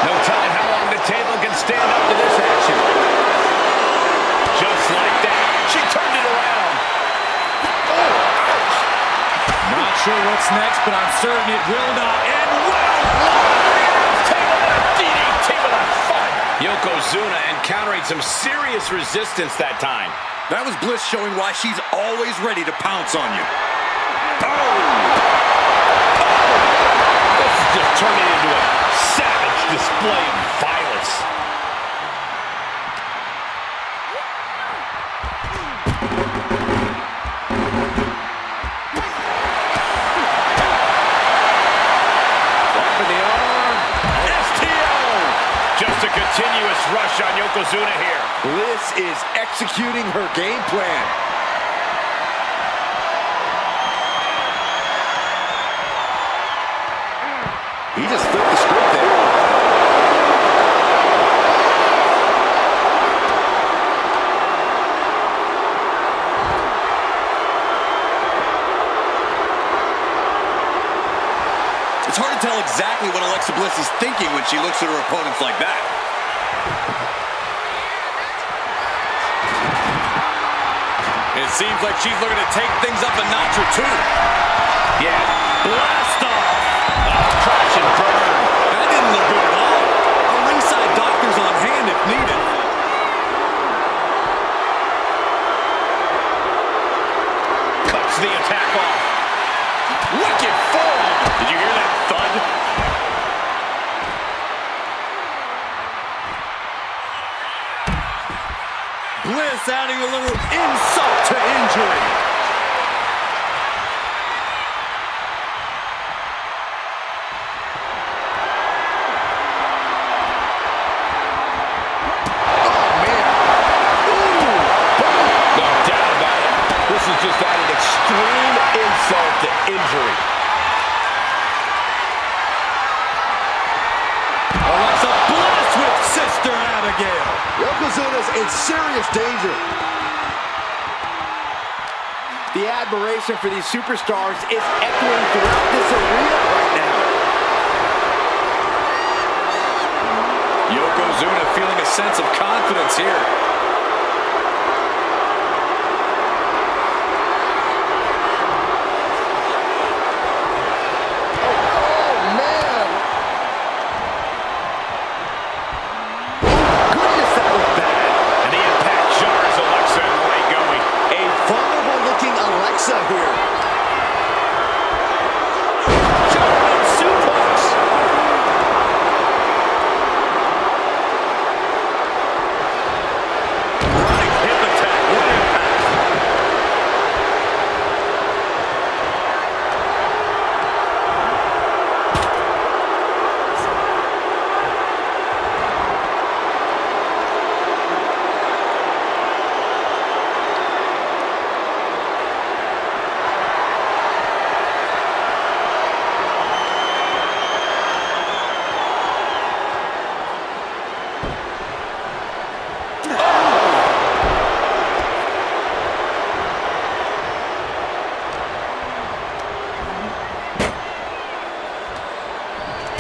No telling how long the table can stand up to this action. Just like that, she turned it around. Not sure what's next, but I'm certain it will not end well. Table with a DDT with a fun. Yokozuna encountering some serious resistance that time. That was Bliss showing why she's always ready to pounce on you. This is just turning into a savage display of violence. Dropping the arm. STO. Just a continuous rush on Yokozuna here. Bliss is executing her game plan. He just flipped the script there. It's hard to tell exactly what Alexa Bliss is thinking when she looks at her opponents like that. It seems like she's looking to take things up a notch or two. Yeah, blast off. Crash and burn. That didn't look good at all. A ringside doctor's on hand if needed. Cuts the attack off. Wicked form. Did you hear that thud? Bliss adding a little insult to injury. Just added extreme insult to injury. Alexa Bliss with Sister Abigail. Yokozuna's in serious danger. The admiration for these superstars is echoing throughout this arena right now. Yokozuna feeling a sense of confidence here.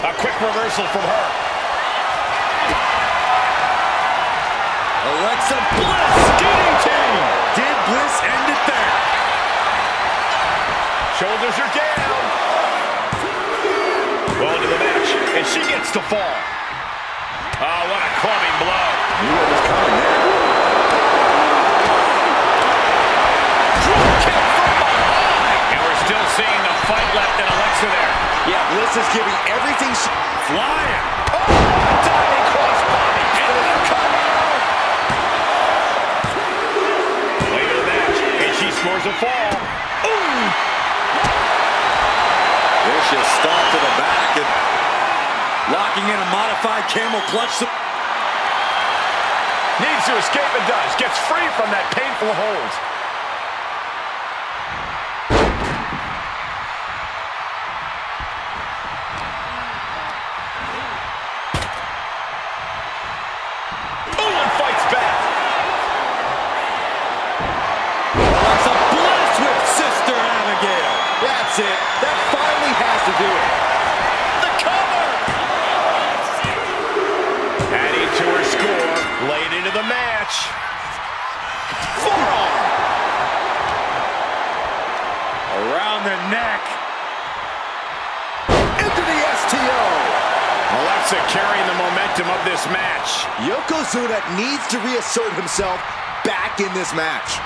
A quick reversal from her. Alexa Bliss, DDT! Did Bliss end it there? Shoulders are down. Well into the match, and she gets to fall. Oh, what a clubbing blow. Knew what was coming there. Drop kick from behind. And we're still seeing the fight left in Alexa there. Yeah, Bliss is giving everything she... Flying. Oh, diving cross body. Into the cover. Later in the match, and she scores a fall. Ooh. Vicious stomp to the back and locking in a modified camel clutch. Needs to escape and does. Gets free from that painful hold. That's it. That finally has to do it. The cover! Adding to her score, late into the match. Forearm! Around the neck. Into the STO. Alexa carrying the momentum of this match. Yokozuna needs to reassert himself back in this match.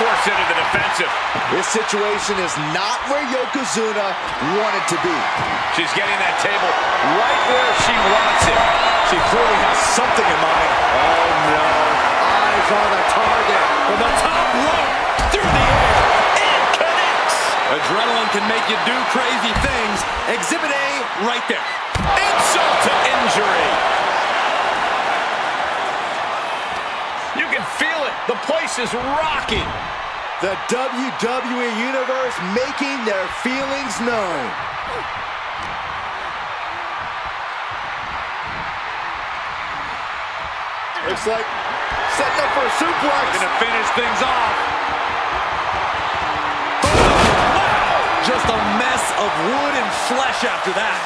Forced into the defensive. This situation is not where Yokozuna wanted to be. She's getting that table right where she wants it. She clearly has something in mind. Oh no. Eyes on the target. From the top rope. Through the air. And connects. Adrenaline can make you do crazy things. Exhibit A right there. Insult to injury. You can feel it. The place is rocking. The WWE Universe making their feelings known. Looks like setting up for a suplex. Gonna finish things off. Wow! Just a mess of wood and flesh after that.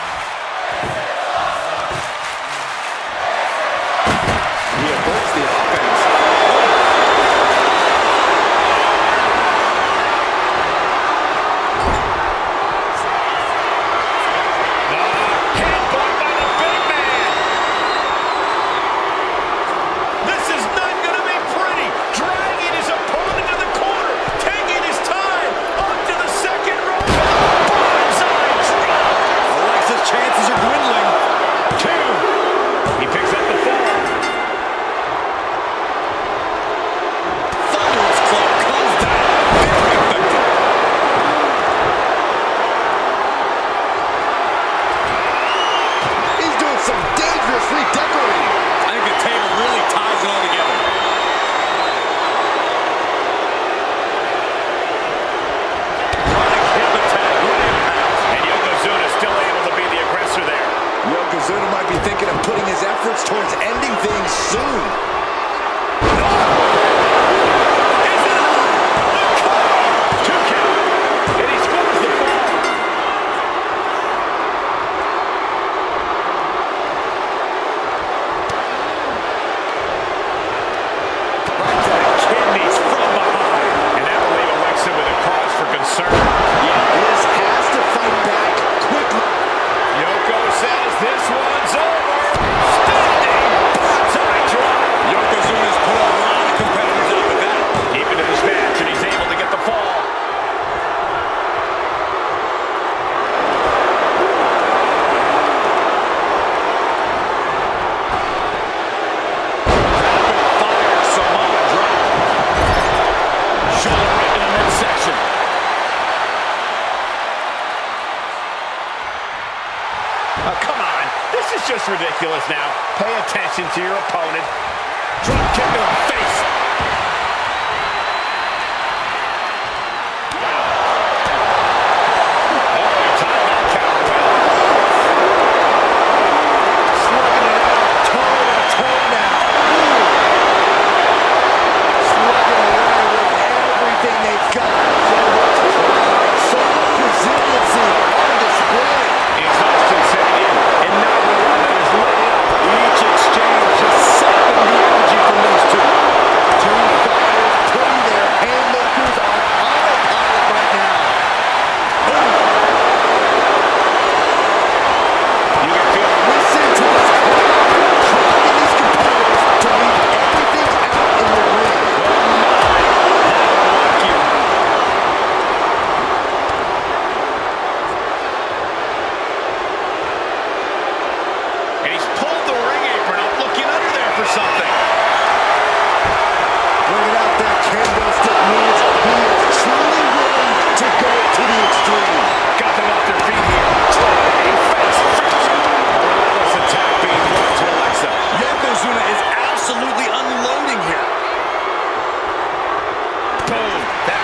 He averts the offense. attention to your opponent. Drop kick to the face.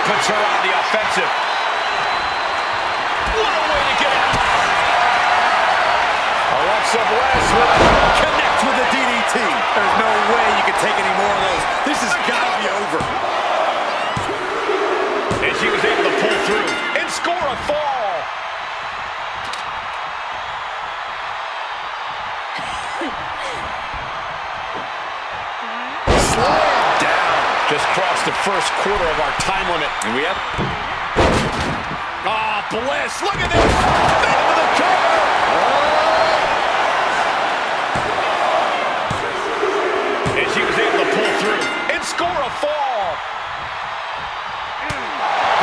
Puts her on the offensive. What a way to get out. Alexa Bliss will connect with the DDT. There's no way you can take any more of those. This has got to be over. And she was able to pull through and score a fall. Slam down. Just crossed the first quarter of our time limit. And we have... Oh, Bliss. Look at this. Back to the cover. And she was able to pull through and score a fall.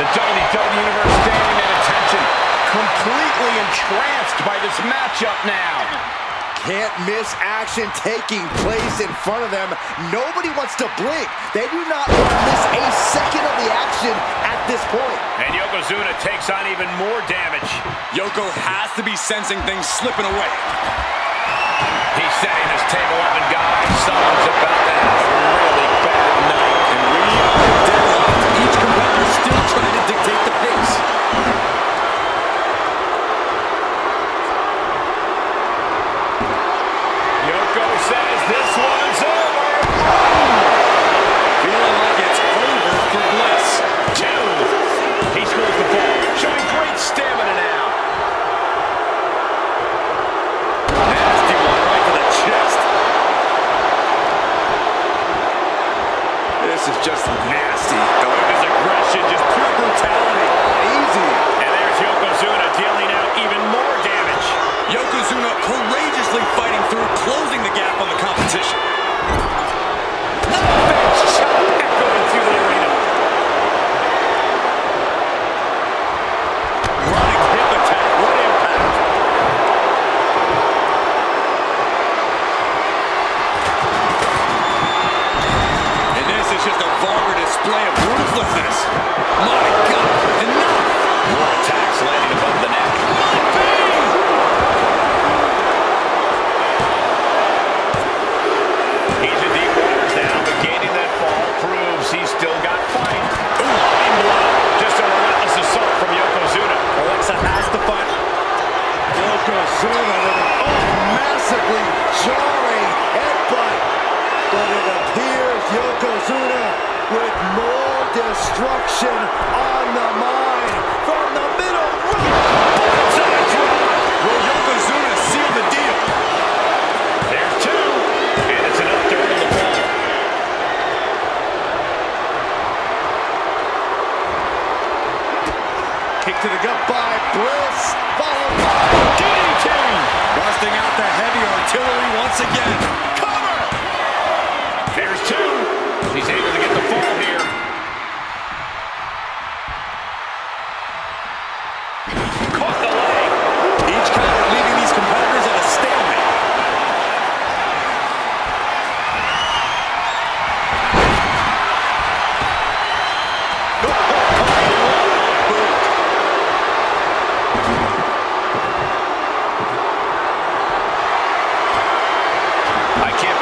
The WWE Universe standing at attention. Completely entranced by this matchup now. Can't miss action taking place in front of them. Nobody wants to blink. They do not want to miss a second of the action at this point. And Yokozuna takes on even more damage. Yoko has to be sensing things slipping away. He's setting this table up, and guys, someone's about to have a really bad night. And we are deadlocked. Each competitor still trying to dictate the pace. Says this one's over. Feeling like it's over for Bliss. 2. He scores the ball, showing great stamina now. Nasty one right to the chest. This is just nasty. His aggression, just pure brutality. Easy. And there's Yokozuna dealing out even more damage. Yokozuna courageously fighting through, closing the gap on the competition. Bench shot echoing through the arena. Running hip attack. What impact. And this is just a vulgar display of ruthlessness. My God, enough. More attacks landing above the neck. He's in deep waters now, but gaining that fall proves he's still got fight. Just a relentless assault from Yokozuna. Alexa has to fight. Yokozuna with massively jarring headbutt. But it appears Yokozuna with more destruction on the mind from the middle. Will Yokozuna seal the deal? There's 2, and it's enough to earn the ball. Kick to the gut by Bliss, followed by DDT. Busting out the heavy artillery once again. Cover. There's 2. He's able to get the fall here. Caught the leg. Each counter leaving these competitors at a stalemate. I can't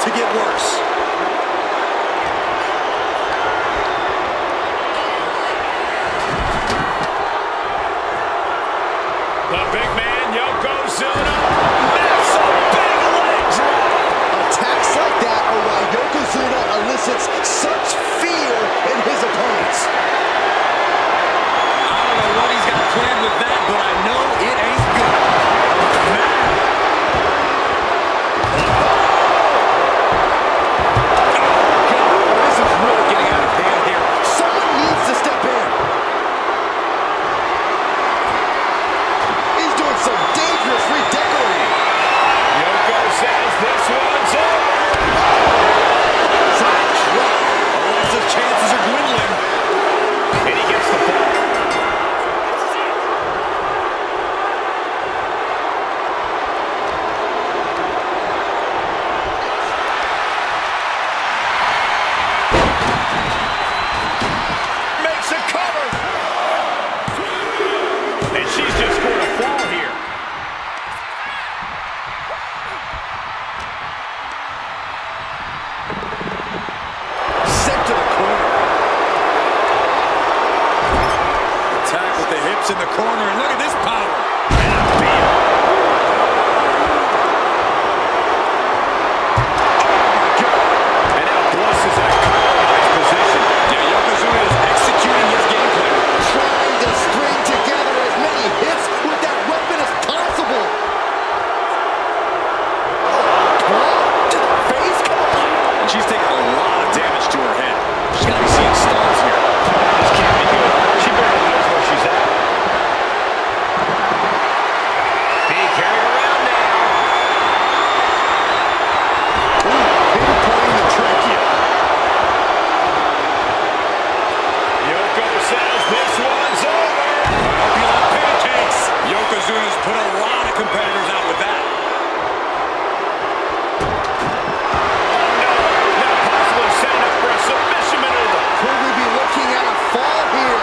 to get worse. The big man, Yokozuna. That's a big leg drop. Attacks like that are why Yokozuna elicits such fear in his opponents. I don't know what he's got planned with that, but I know it ain't good. Man. Oh, God. This is really getting out of hand here. Someone needs to step in. He's doing some dangerous redecorating. Yoko says this one's over. Alexa's chances are dwindling. And he gets the ball. Makes a cover. And she's just scored a fall here. Sent to the corner. Attack with the hips in the corner, and look at this power. And a beat. And now Bliss is in a compromised position. Yeah, Yokozuna is executing his game plan. Trying to string together as many hits with that weapon as possible. To the face, come on. And she's taking a lot of damage to her head. She's got to be seeing stars here. This can't be good. She barely knows where she's at. Being carried around now. Pinpointing the trick here. Yoko says this one's over. I hope you like pancakes. Yokozuna's put a lot of competitors out with that. Now possibly setting up for a submission maneuver. Could we be looking at a fall here?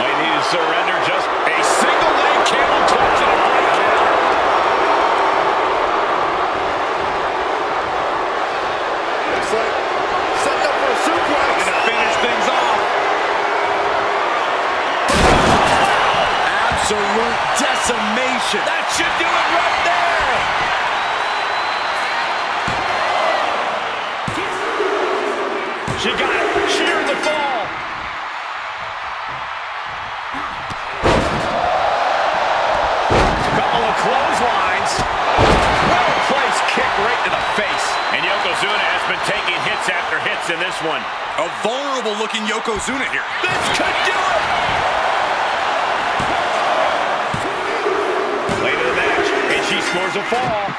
Might need to surrender just a single leg camel clutch and a breakdown. Looks like setting up for a suplex. To finish things off. Absolute decimation. That should do it right there. She got it. Sheared the fall. Couple of clotheslines. Well-placed kick right to the face. And Yokozuna has been taking hits after hits in this one. A vulnerable-looking Yokozuna here. This could do it. Late in the match, and she scores a fall.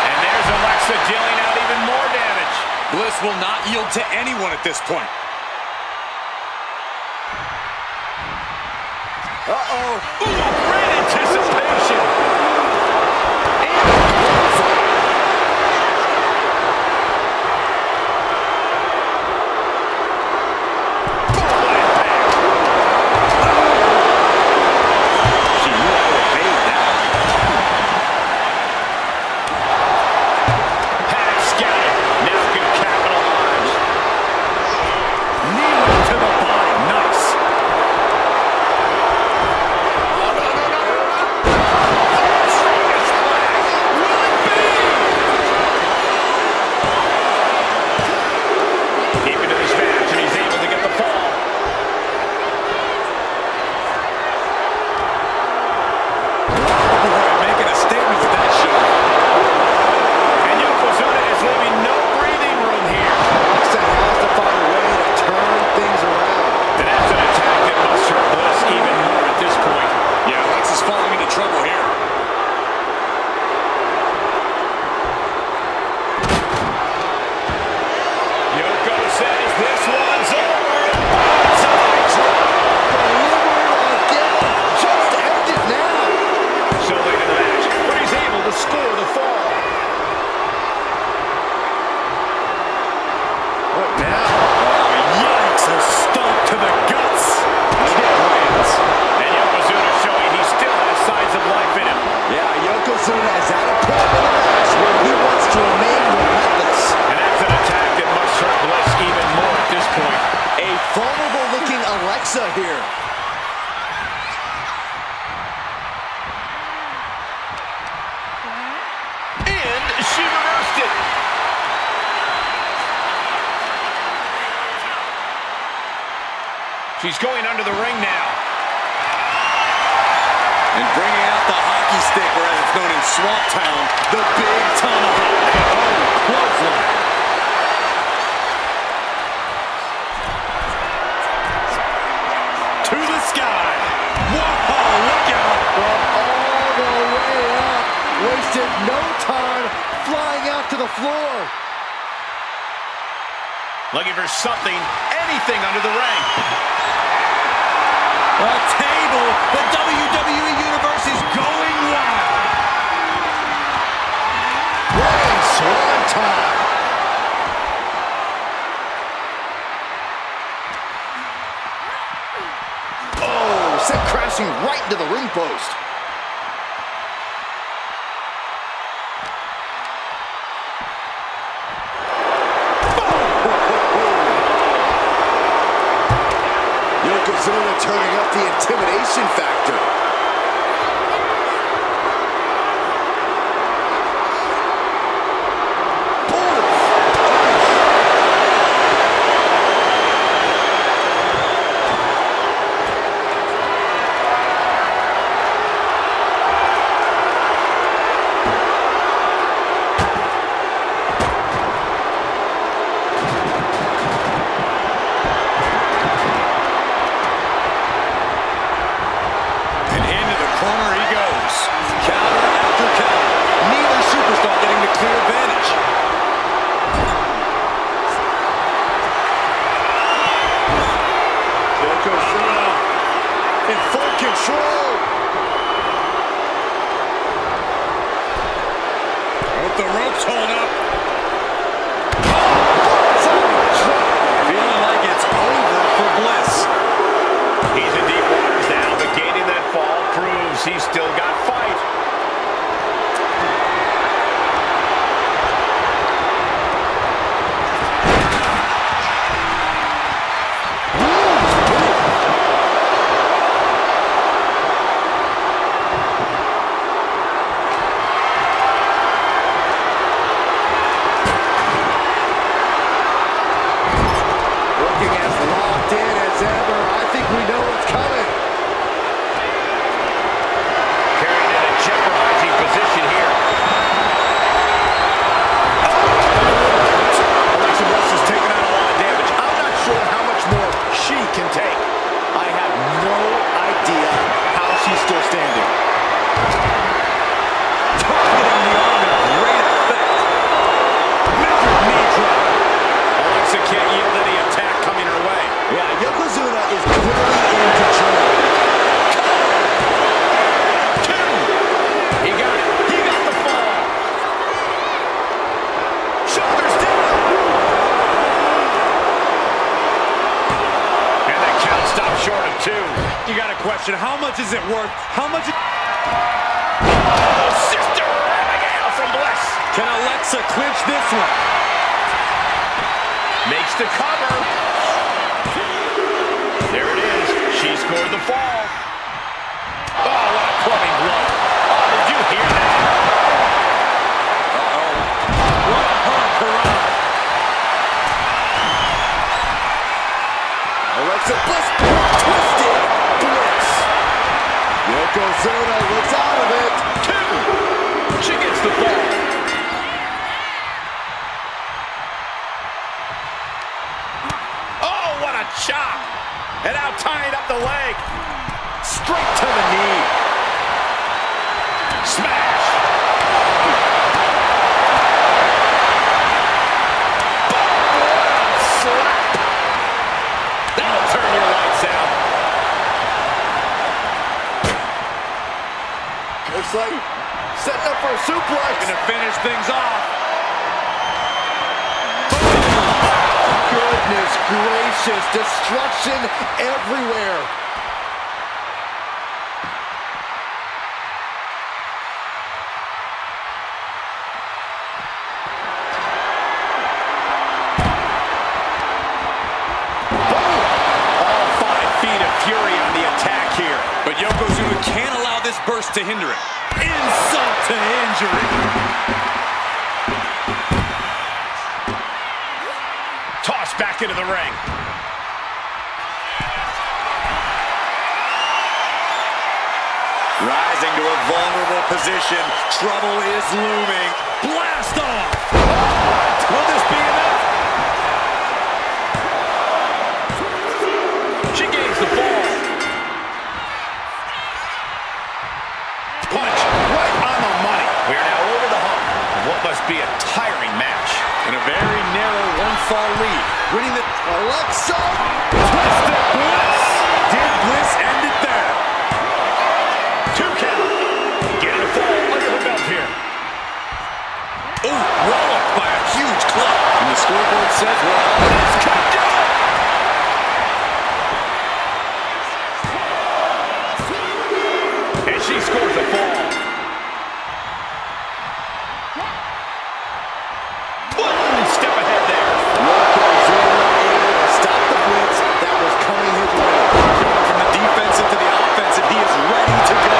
And there's Alexa dealing out even more damage. Bliss will not yield to anyone at this point. Uh-oh. Ooh, great anticipation. She knew how to evade that. Had scouted. Now can capitalize. Knee to the body. Nice. Alexa here. And she reversed it. She's going under the ring now. And bringing out the hockey stick, or as it's known in Swamp Town, the big tomahawk. Oh, clothesline. To the sky. Whoa, look out. From all the way up. Wasted no time flying out to the floor. Looking for something, anything under the ring. A table. The WWE Universe is going wild. Running swan time. Oh, sent crashing right into the ring post. Yokozuna turning up the intimidation factor. The ropes hold up. Feeling like it's over for Bliss. He's in deep waters now, but gaining that fall proves he's still got fight. You got a question. How much is it worth? How much? Oh, Sister Abigail from Bliss. Can Alexa clinch this one? Makes the cover. There it is. She scored the fall. Oh, what a clubbing blow. Oh, did you hear that? Uh-oh. What a hurrah. Alexa Bliss twisted Bliss. Yokozuna looks out of it. Two. She gets the ball. Oh, what a chop. And now tying up the leg. Straight to the knee. Smash. Slap. That'll turn your lights out. Looks like setting up for a suplex. Gonna finish things off. Goodness gracious, destruction everywhere. force burst to hinder it. Insult to injury. Tossed back into the ring. Rising to a vulnerable position. Trouble is looming. Blast off! Will this be enough? She gains the ball. Punch right on the money. We are now over the hump of what must be a tiring match. In a very narrow one-fall lead. Winning the Alexa! Twisted Bliss. Did Bliss end it there? 2 count. Getting a fall under her belt here. Ooh, walloped by a huge club. And the scoreboard says, well, this could do it. And she scores a fall. One step ahead there. Yokozuna able to stop the blitz that was coming his way. From the defensive to the offensive, he is ready to go.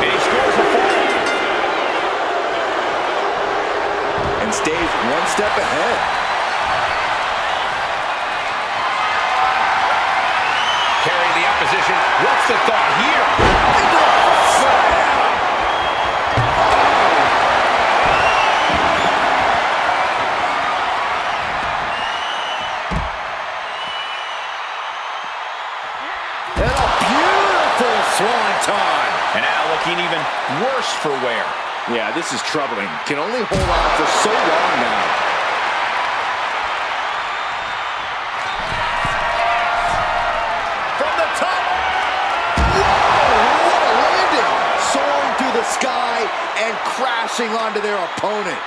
And he scores a fall. And stays one step ahead. Carrying the opposition. What's the thought here? And a beautiful swanton. And now looking even worse for wear. Yeah, this is troubling. Can only hold on for so long now. From the top. Whoa, what a landing! Soaring through the sky and crashing onto their opponent.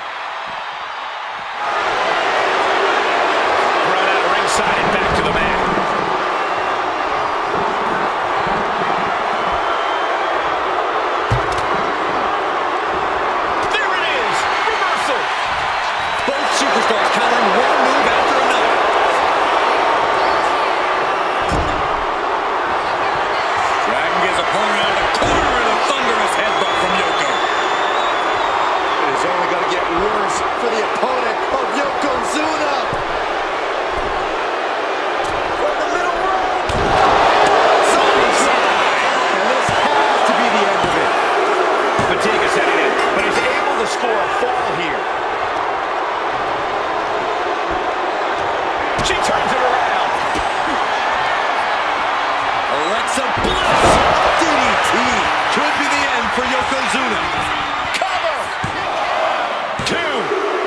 Brought out ringside and back to the mat. There it is. Reversal. Both superstars countering one move after another. Dragging his opponent out of the corner and a thunderous headbutt from Yoko. It is only going to get worse for the opponent of Yokozuna. From the middle rope. And this has to be the end of it. Fatigue is setting in, but he's able to score a fall here. She turns it around. Alexa Bliss. DDT. Could be the end for Yokozuna. Cover. 2.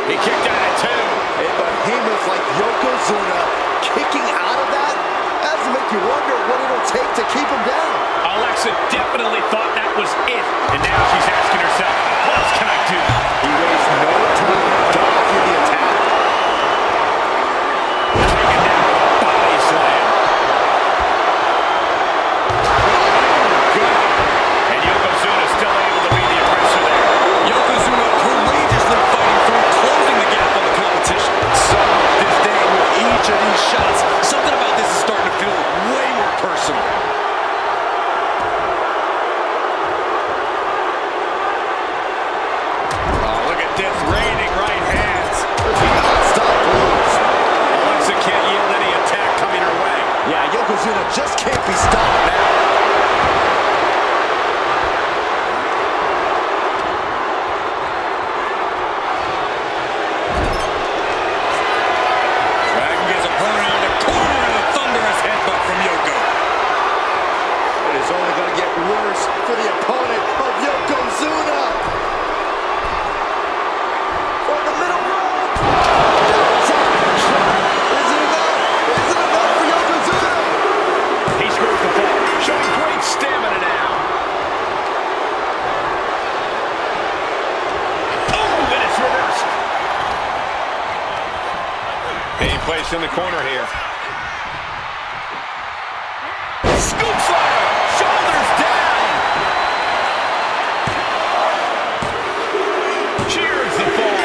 He kicked out at 2. A behemoth like Yokozuna kicking out of that has to make you wonder what it'll take to keep him down. Alexa definitely thought that was it. And now she's asking herself, what else can I do? He wastes no time dodging the attack. Taken down with a body slam. And Yokozuna still able to be the aggressor there. Yokozuna courageously fighting through, closing the gap on the competition. Some disdain with each of these shots. Something about this is starting to feel way more personal. Oh, look at this raining right hands. Non-stop blows. Alexa can't yield any attack coming her way. Yeah, Yokozuna just can't be stopped now. Dragging his opponent out of the corner and a thunderous headbutt from Yoko. It is only going to get worse for the opponent of Yokozuna. From the middle rope. Is it enough? Is it enough for Yokozuna? He scores the fall, showing great stamina now. Oh, and it's reversed. Being placed in the corner here. Scoop slammer, shoulders down. Cheers the fall.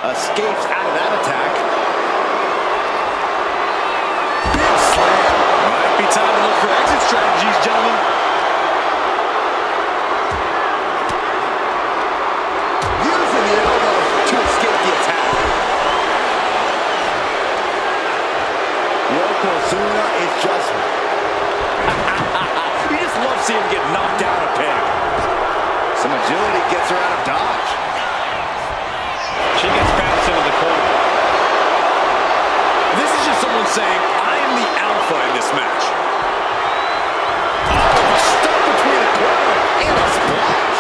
escapes out of that attack. Big slam. Might be time to look for exit strategies, gentlemen. Using the elbow to escape the attack. Yokozuna is just... You just love seeing him get knocked down a pin. Some agility gets her out of dodge. She gets bounced into the corner. This is just someone saying, I am the alpha in this match. Oh, stuck between a corner and a splash.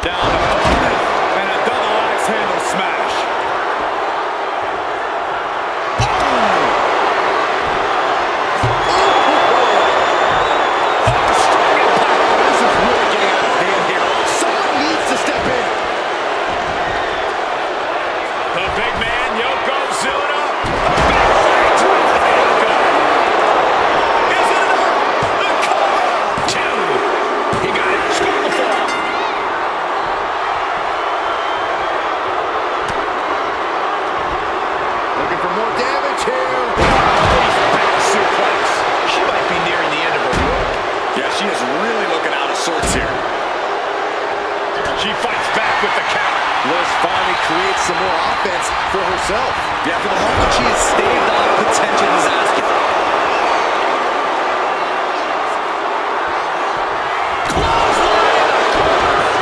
Down to opponent, and a double axe handle smash. This is really getting out of hand here. Someone needs to step in. The big man, Yokozuna. Backwards with the elbow. Is it enough? The cover. Two. He got it. Scored the fall. Looking for more damage here. Back suplex. She might be nearing the end of her rope. Yeah, she is really looking out of sorts here. She fights back with the count. Liz finally creates some more offense for herself. Yeah, for the moment she has staved off potential disaster.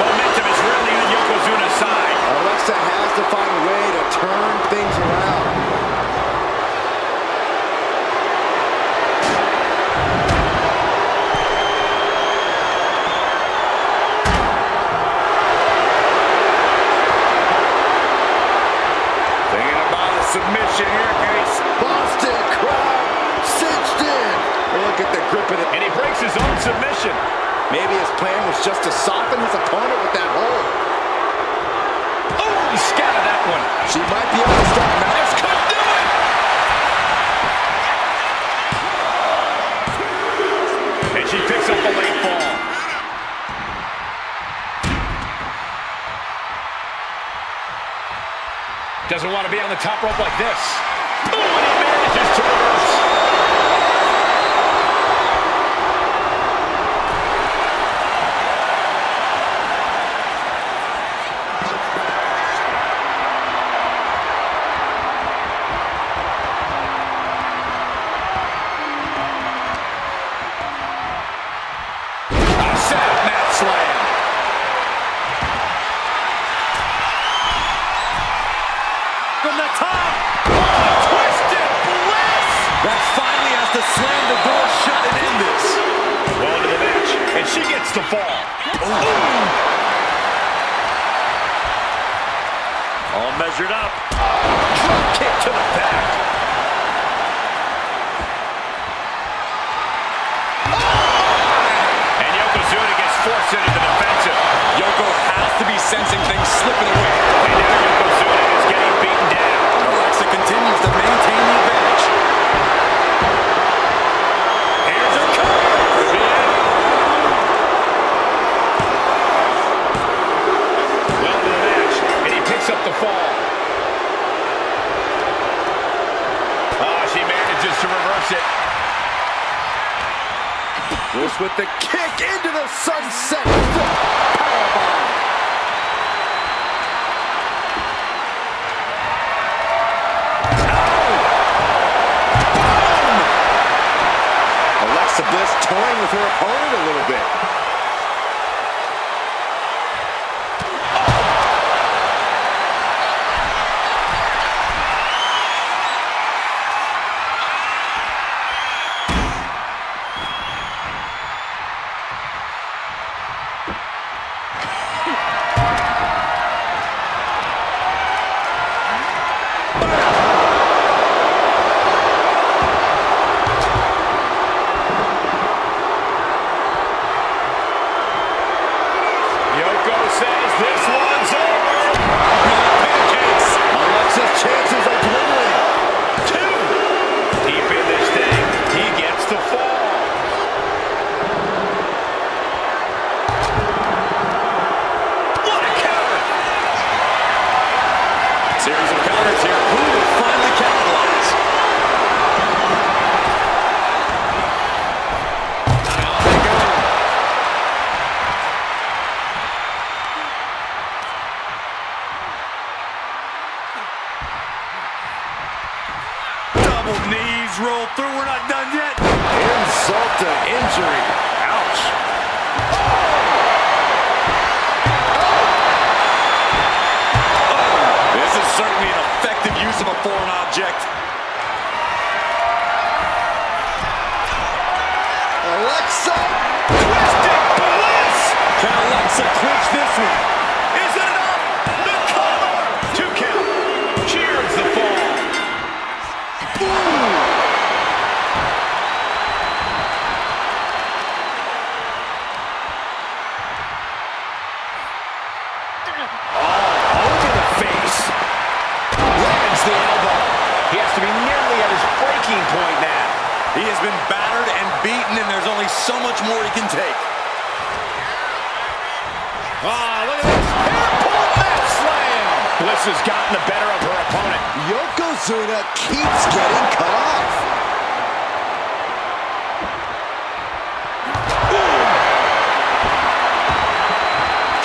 Momentum is really on Yokozuna's side. Alexa has to find a way to turn things around. Thinking about a submission here, Case. Boston crowd cinched in. Look at the grip of it. And he breaks his own submission. Maybe his plan was just to soften his opponent with that hold. Oh, he scattered that one. She might be able to start now. This could do it. And she picks up the late fall. Doesn't want to be on the top rope like this. Oh, and he manages to reverse. A set mat slam. From the top, Twisted bliss. that finally has to slam the door shut and end this. Well into the match, and she gets the fall. All measured up. Drop kick to the back. And Yokozuna gets forced into the defensive. Yoko has to be sensing things slipping away. And now Yokozuna is getting beaten down. Alexa continues to maintain the advantage. Here's her cover. Could be it. Well into the match, and he picks up the fall. She manages to reverse it. This with the kick into the sunset. Powerbomb. Alexa Bliss toying with her opponent a little bit. legs roll through. We're not done yet. Insult to injury. Ouch. This is certainly an effective use of a foreign object. Alexa. Twisted Bliss! Can Alexa clinch this one? Is it enough? The cover! 2 count. Cheers the fall. All over the face. Lands the elbow. He has to be nearly at his breaking point now. He has been battered and beaten, and there's only so much more he can take. Look at this. Hairpole mat slam. Bliss has gotten the better of her opponent. Yokozuna keeps getting cut off.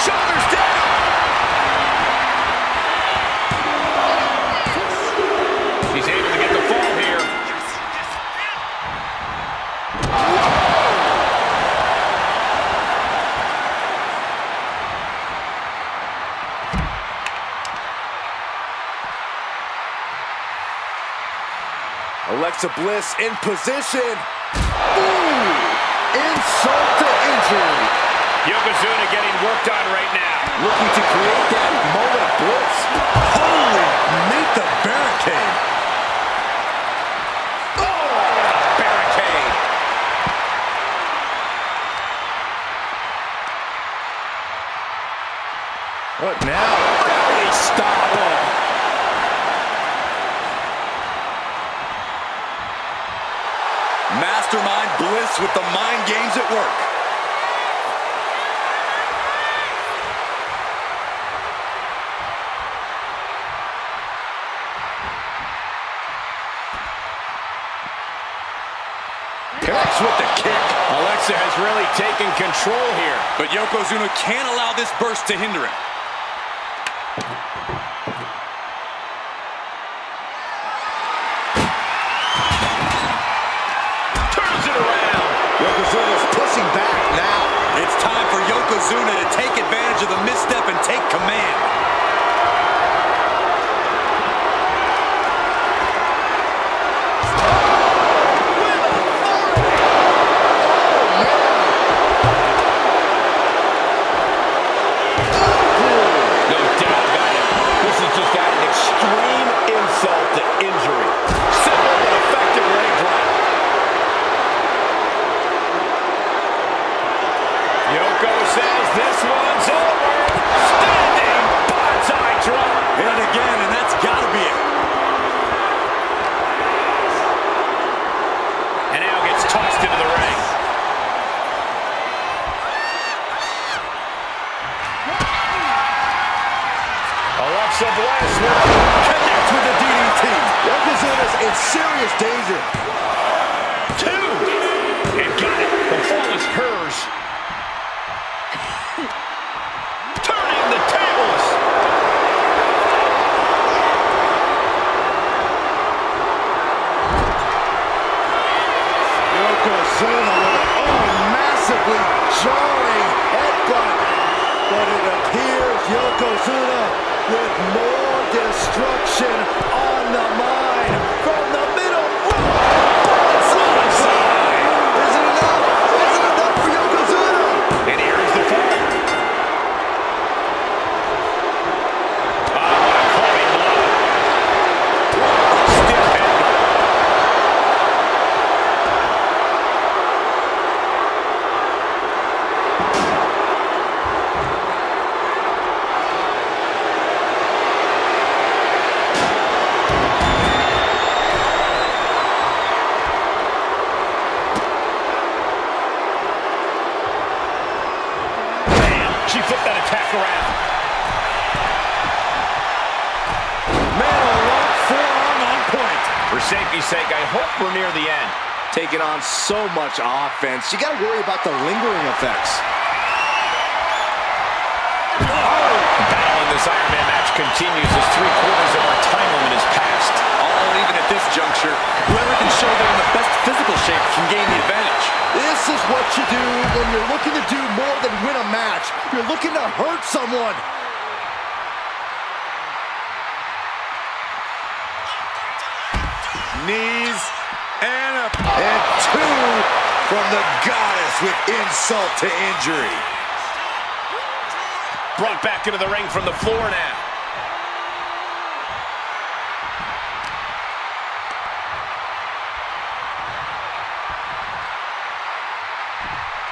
Shoulders down. He's able to get the fall here. Alexa Bliss in position. Ooh! Insult to injury. Yokozuna getting worked on right now. Looking to create that moment of bliss. Holy, meet the barricade. Barricade. What now? Belly style. Mastermind Bliss with the mind games at work. Connects with the kick. Alexa has really taken control here. But Yokozuna can't allow this burst to hinder him. Turns it around. Yokozuna's pushing back now. It's time for Yokozuna to take advantage of the misstep and take command. No doubt about it. This is just adding extreme insult to injury. Simple but effective leg drop. Yoko says this one's over. Standing bonsai drop. And again, and that's got to be it. And now gets tossed into the ring. Alexa Bliss Connects with the DDT. Yokozuna's in serious danger. 2. And got it. The fall is hers. Turning the tables. Yokozuna with massively jarring headbutt. But it appears Yokozuna with more destruction on the mind from the middle. Bonsai. Is it enough? Is it enough for Yokozuna? And here is the fall. Oh, what a clubbing blow. Stiff headbutt. She flipped that attack around. Man, a right forearm on point. For safety's sake, I hope we're near the end. Taking on so much offense. You got to worry about the lingering effects. The battle in this Iron Man match continues as 3/4 of our time limit is passed. All even at this this juncture, whoever can show they're in the best physical shape can gain the advantage. This is what you do when you're looking to do more than win a match. You're looking to hurt someone. Knees and two from the goddess with insult to injury. Brought back into the ring from the floor now.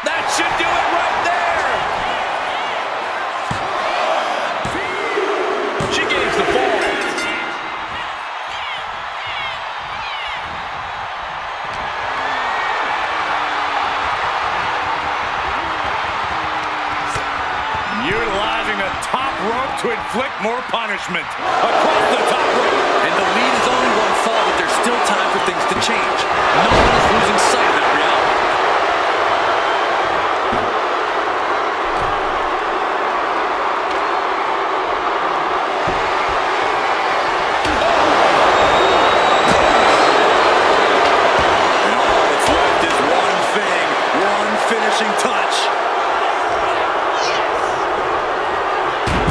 That should do it right there. She gains the fall. Utilizing the top rope to inflict more punishment. Across the top rope. And the lead is only one fall, but there's still time for things to change. No one is losing sight of that reality. And all that's left is one thing, one finishing touch.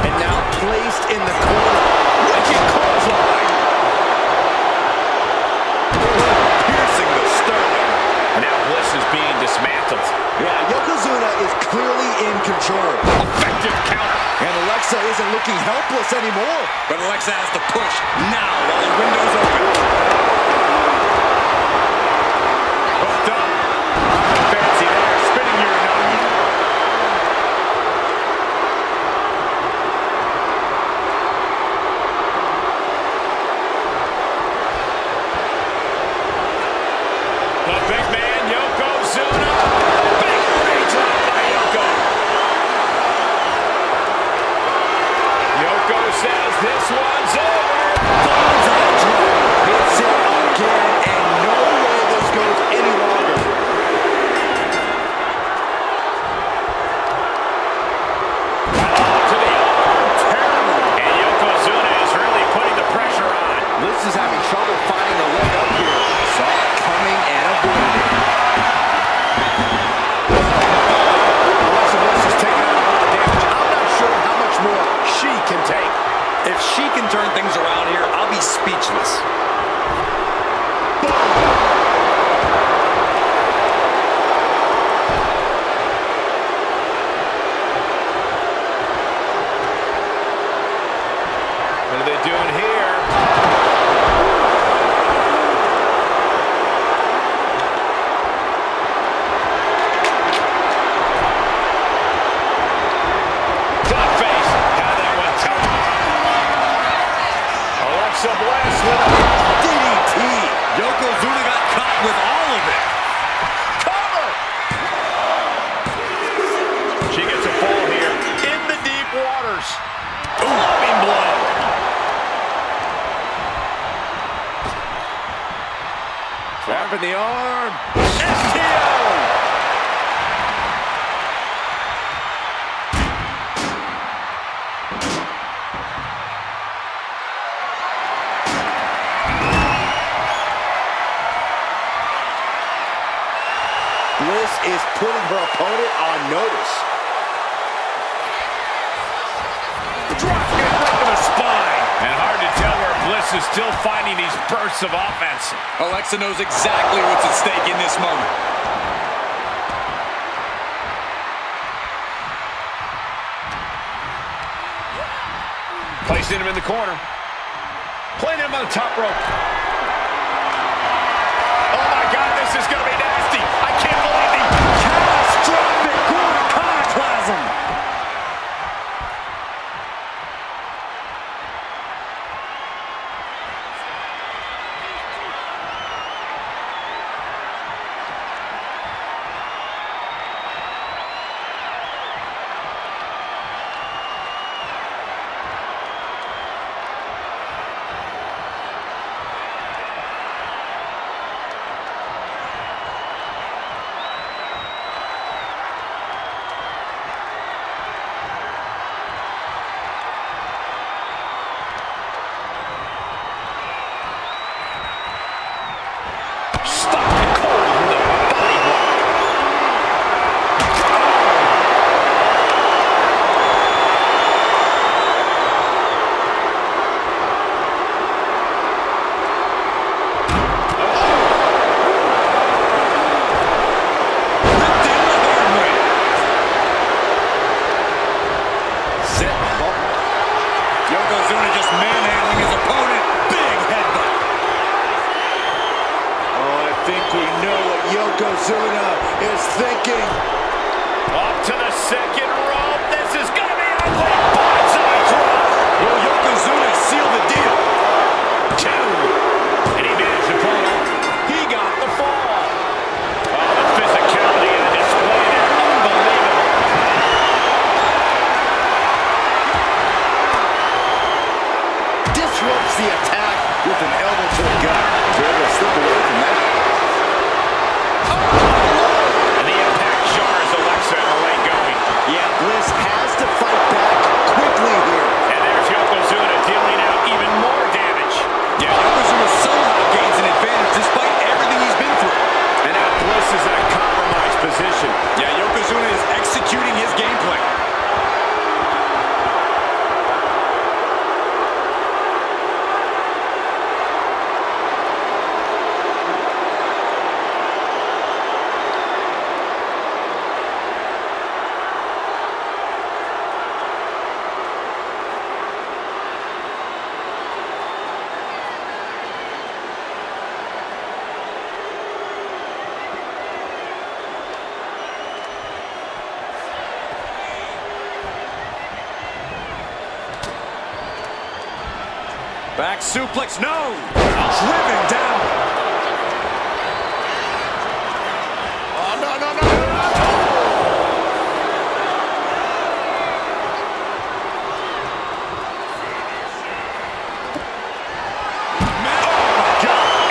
And now placed in the corner. Wicked clothesline. Piercing the sternum. Now Bliss is being dismantled. Yeah, Yokozuna is clearly in control. Effective counter. And Alexa isn't looking helpless anymore. But Alexa has to push now while the window's open. Hooked up. Fancy there. Spinning your nose. The big man, Yokozuna. Big reach up by Yoko. Yoko says this one's over. Hits it again, and no way this goes any longer. To the arm. Terrible. And Yokozuna is really putting the pressure on. Bliss is having trouble finding a way up here. Saw it coming and avoided it. Alexa Bliss is taking on a lot of damage. I'm not sure how much more she can take. If she can turn things around here, I'll be speechless. What are they doing here? To the face. How that went tough. Alexa Bliss with a DDT. Yokozuna got caught with all of it. cover. She gets a fall here in the deep waters. Loving blow. Trapping the arm. STO. Bliss is putting her opponent on notice. Drop kick right to the spine. And hard to tell where Bliss is still finding these bursts of offense. Alexa knows exactly what's at stake in this moment. Placing him in the corner. Playing him on the top rope. Oh my God, this is going to be nasty. I can't believe the catastrophic iconoclasm. Yokozuna just manhandling his opponent. Big headbutt. Oh, I think we know what Yokozuna is thinking. Up to the second rope. This is going to be ugly. Bonsai drop. Will Yokozuna seal the deal? 2. And he managed to pull it off. He got the fall. Oh, the physicality and the display there. Unbelievable. Disrupts the attack with an elbow to the gut. They're able to slip away from that. And the impact jars Alexa in the late going. Yeah, Bliss has to fight back quickly here. And there's Yokozuna dealing out even more damage. Yeah, Yokozuna somehow gains an advantage despite everything he's been through. And now Bliss is in a compromised position. Yeah, Yokozuna is executing his game plan. Back suplex, no! Driven down. Oh, no, no, no, no, no!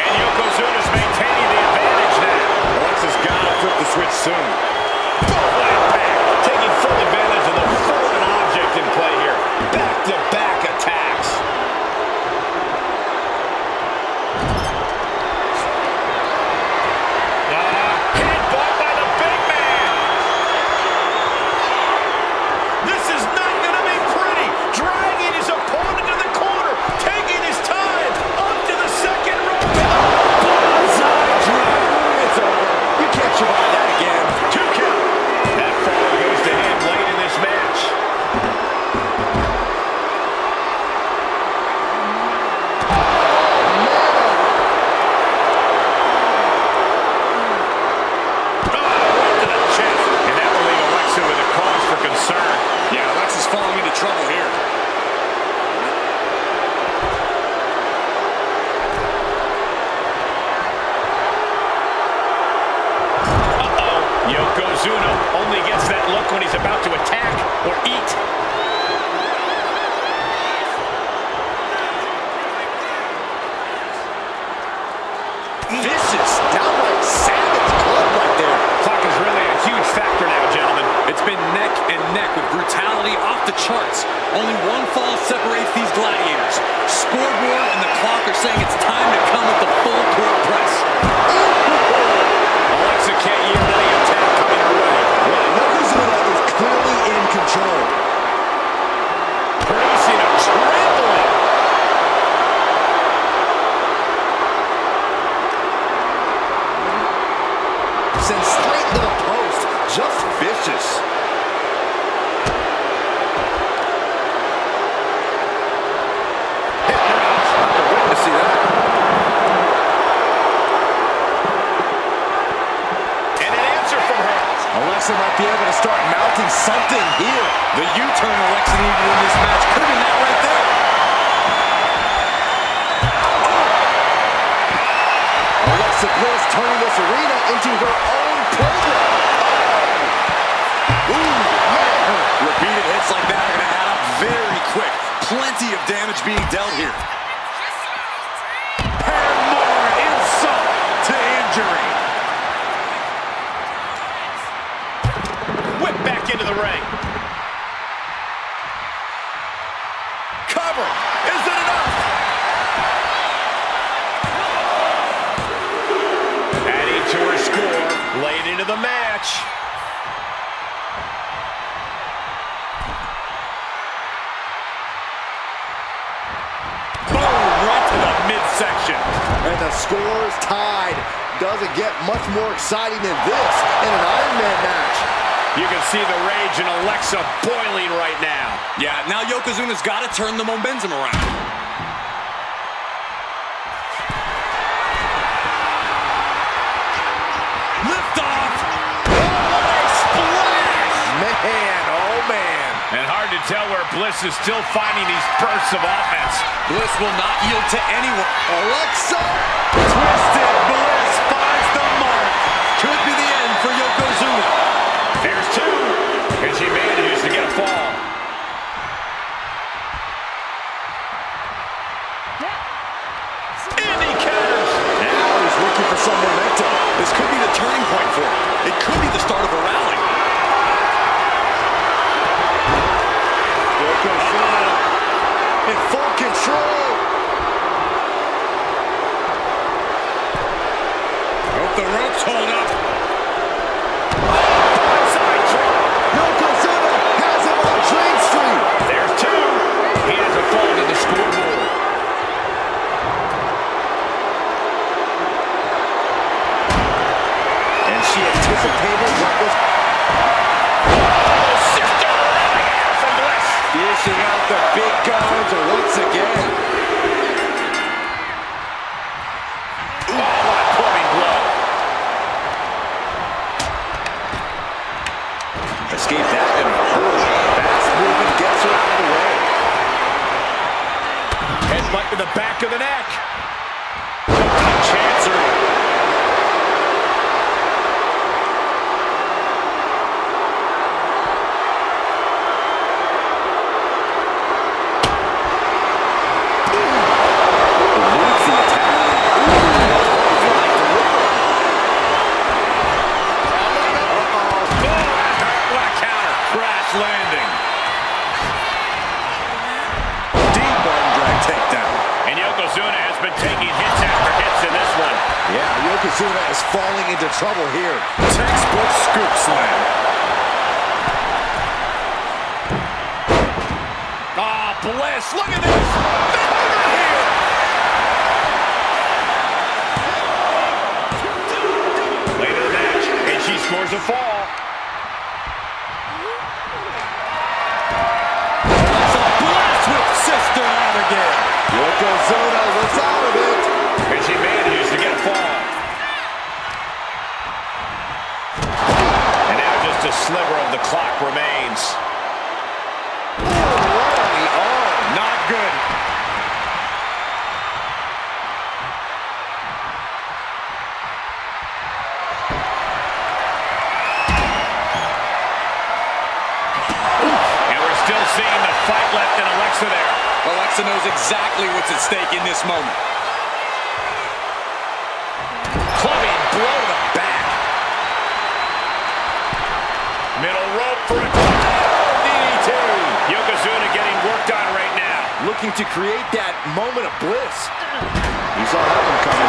And Yokozuna's maintaining the advantage now. Alexa's gotta flip the switch soon. Full impact. Taking full advantage of the foreign object in play here. Back-to-back attacks. Headbutt by the big man. This is not going to be pretty. Dragging his opponent to the corner. Taking his time. Up to the second rope. Bonsai drop. It's over. You can't survive that again. 2 count. That fall goes to him late in this match. Right to the chest. And that will leave Alexa with a cause for concern. Yeah, Alexa's falling into trouble here. Uh-oh. Yokozuna only gets that look when he's about to attack or eat. Vicious, downright savage club right there. Clock is really a huge factor now, gentlemen. It's been neck and neck with brutality off the charts. Only one fall separates these gladiators. Scoreboard and the clock are saying it's time to come with the full court press. Alexa can't yield any attack coming her way. Yokozuna is clearly in control. Producing a trampling. Sent straight to the post. Just vicious. Not the win to see that. And an answer from her. Alexa might be able to start mounting something here. The U-turn Alexa needed in this match could have been that right there. Alexa Bliss turning this arena into her own playground. Ooh, man. Repeated hits like that are going to add up very quick. Plenty of damage being dealt here. And more insult to injury. Whip back into the ring. Cover. Is it enough? Adding to her score late into the match. Boom, right to the midsection. And the score is tied. Doesn't get much more exciting than this in an Iron Man match. You can see the rage in Alexa boiling right now. Yeah, now Yokozuna's got to turn the momentum around. Lift off! Oh, what a splash! Man, oh man. And hard to tell where Bliss is still finding these bursts of offense. Bliss will not yield to anyone. Alexa! Twisted Bliss finds the mark. Could be the end for Yokozuna. There's two. And she manages to get a fall. And he counters. Now he's looking for some momentum. This could be the turning point for him. It could be the start of a rally. Yokozuna in full control. Hope the ropes hold up. Yokozuna has him on Train Street. There's two. He has a fall to the scoreboard. And she anticipated what was Sister from Bliss. dishing out the big guns once again. Oh, what a clubbing blow. Escape that in a hurry. Fast moving gets her out of the way. Headbutt to the back of the neck. Chancery. Eludes the attack. What a counter. Crash landing. Deep arm drag takedown. And Yokozuna has been taking hits after hits in this one. Yeah, Yokozuna is falling into trouble here. Textbook scoop slam. Ah, Bliss, look at this. Later in the match, and she scores a fall. Bliss with sister out again. Yokozuna was out of it. And she manages to get a fall. And now just a sliver of the clock remains. Right arm. Not good. And we're still seeing the fight left in Alexa there. Alexa knows exactly what's at stake in this moment. Clubbing blow to the back. Middle rope for a DDT. Yokozuna getting worked on right now. Looking to create that moment of bliss. He saw that one coming.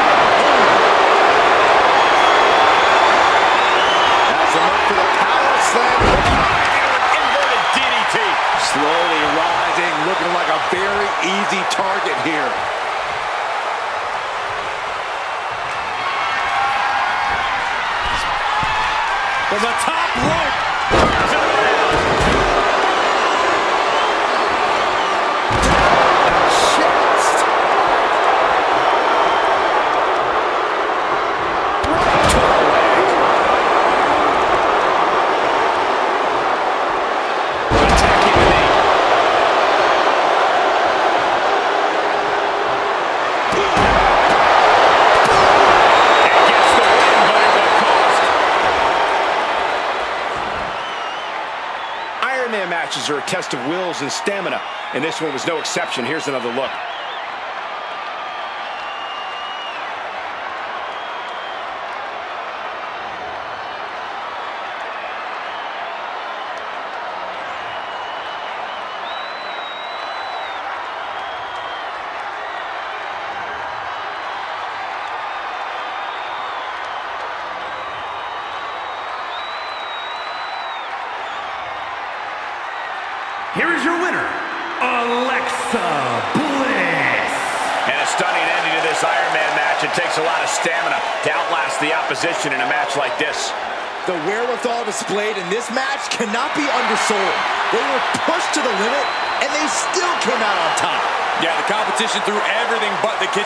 That's him up for the power slam. Inverted DDT. Slowly rising, looking like a very easy target here. From the top rope. Chest. Right to the leg. Attacking the knee. And gets the win, but at what cost? Iron Man matches are a test of wills and stamina, and this one was no exception. Here's another look. Here is your winner, Alexa Bliss. And a stunning ending to this Iron Man match. It takes a lot of stamina to outlast the opposition in a match like this. The wherewithal displayed in this match cannot be undersold. They were pushed to the limit, and they still came out on top. Yeah, the competition threw everything but the kitchen.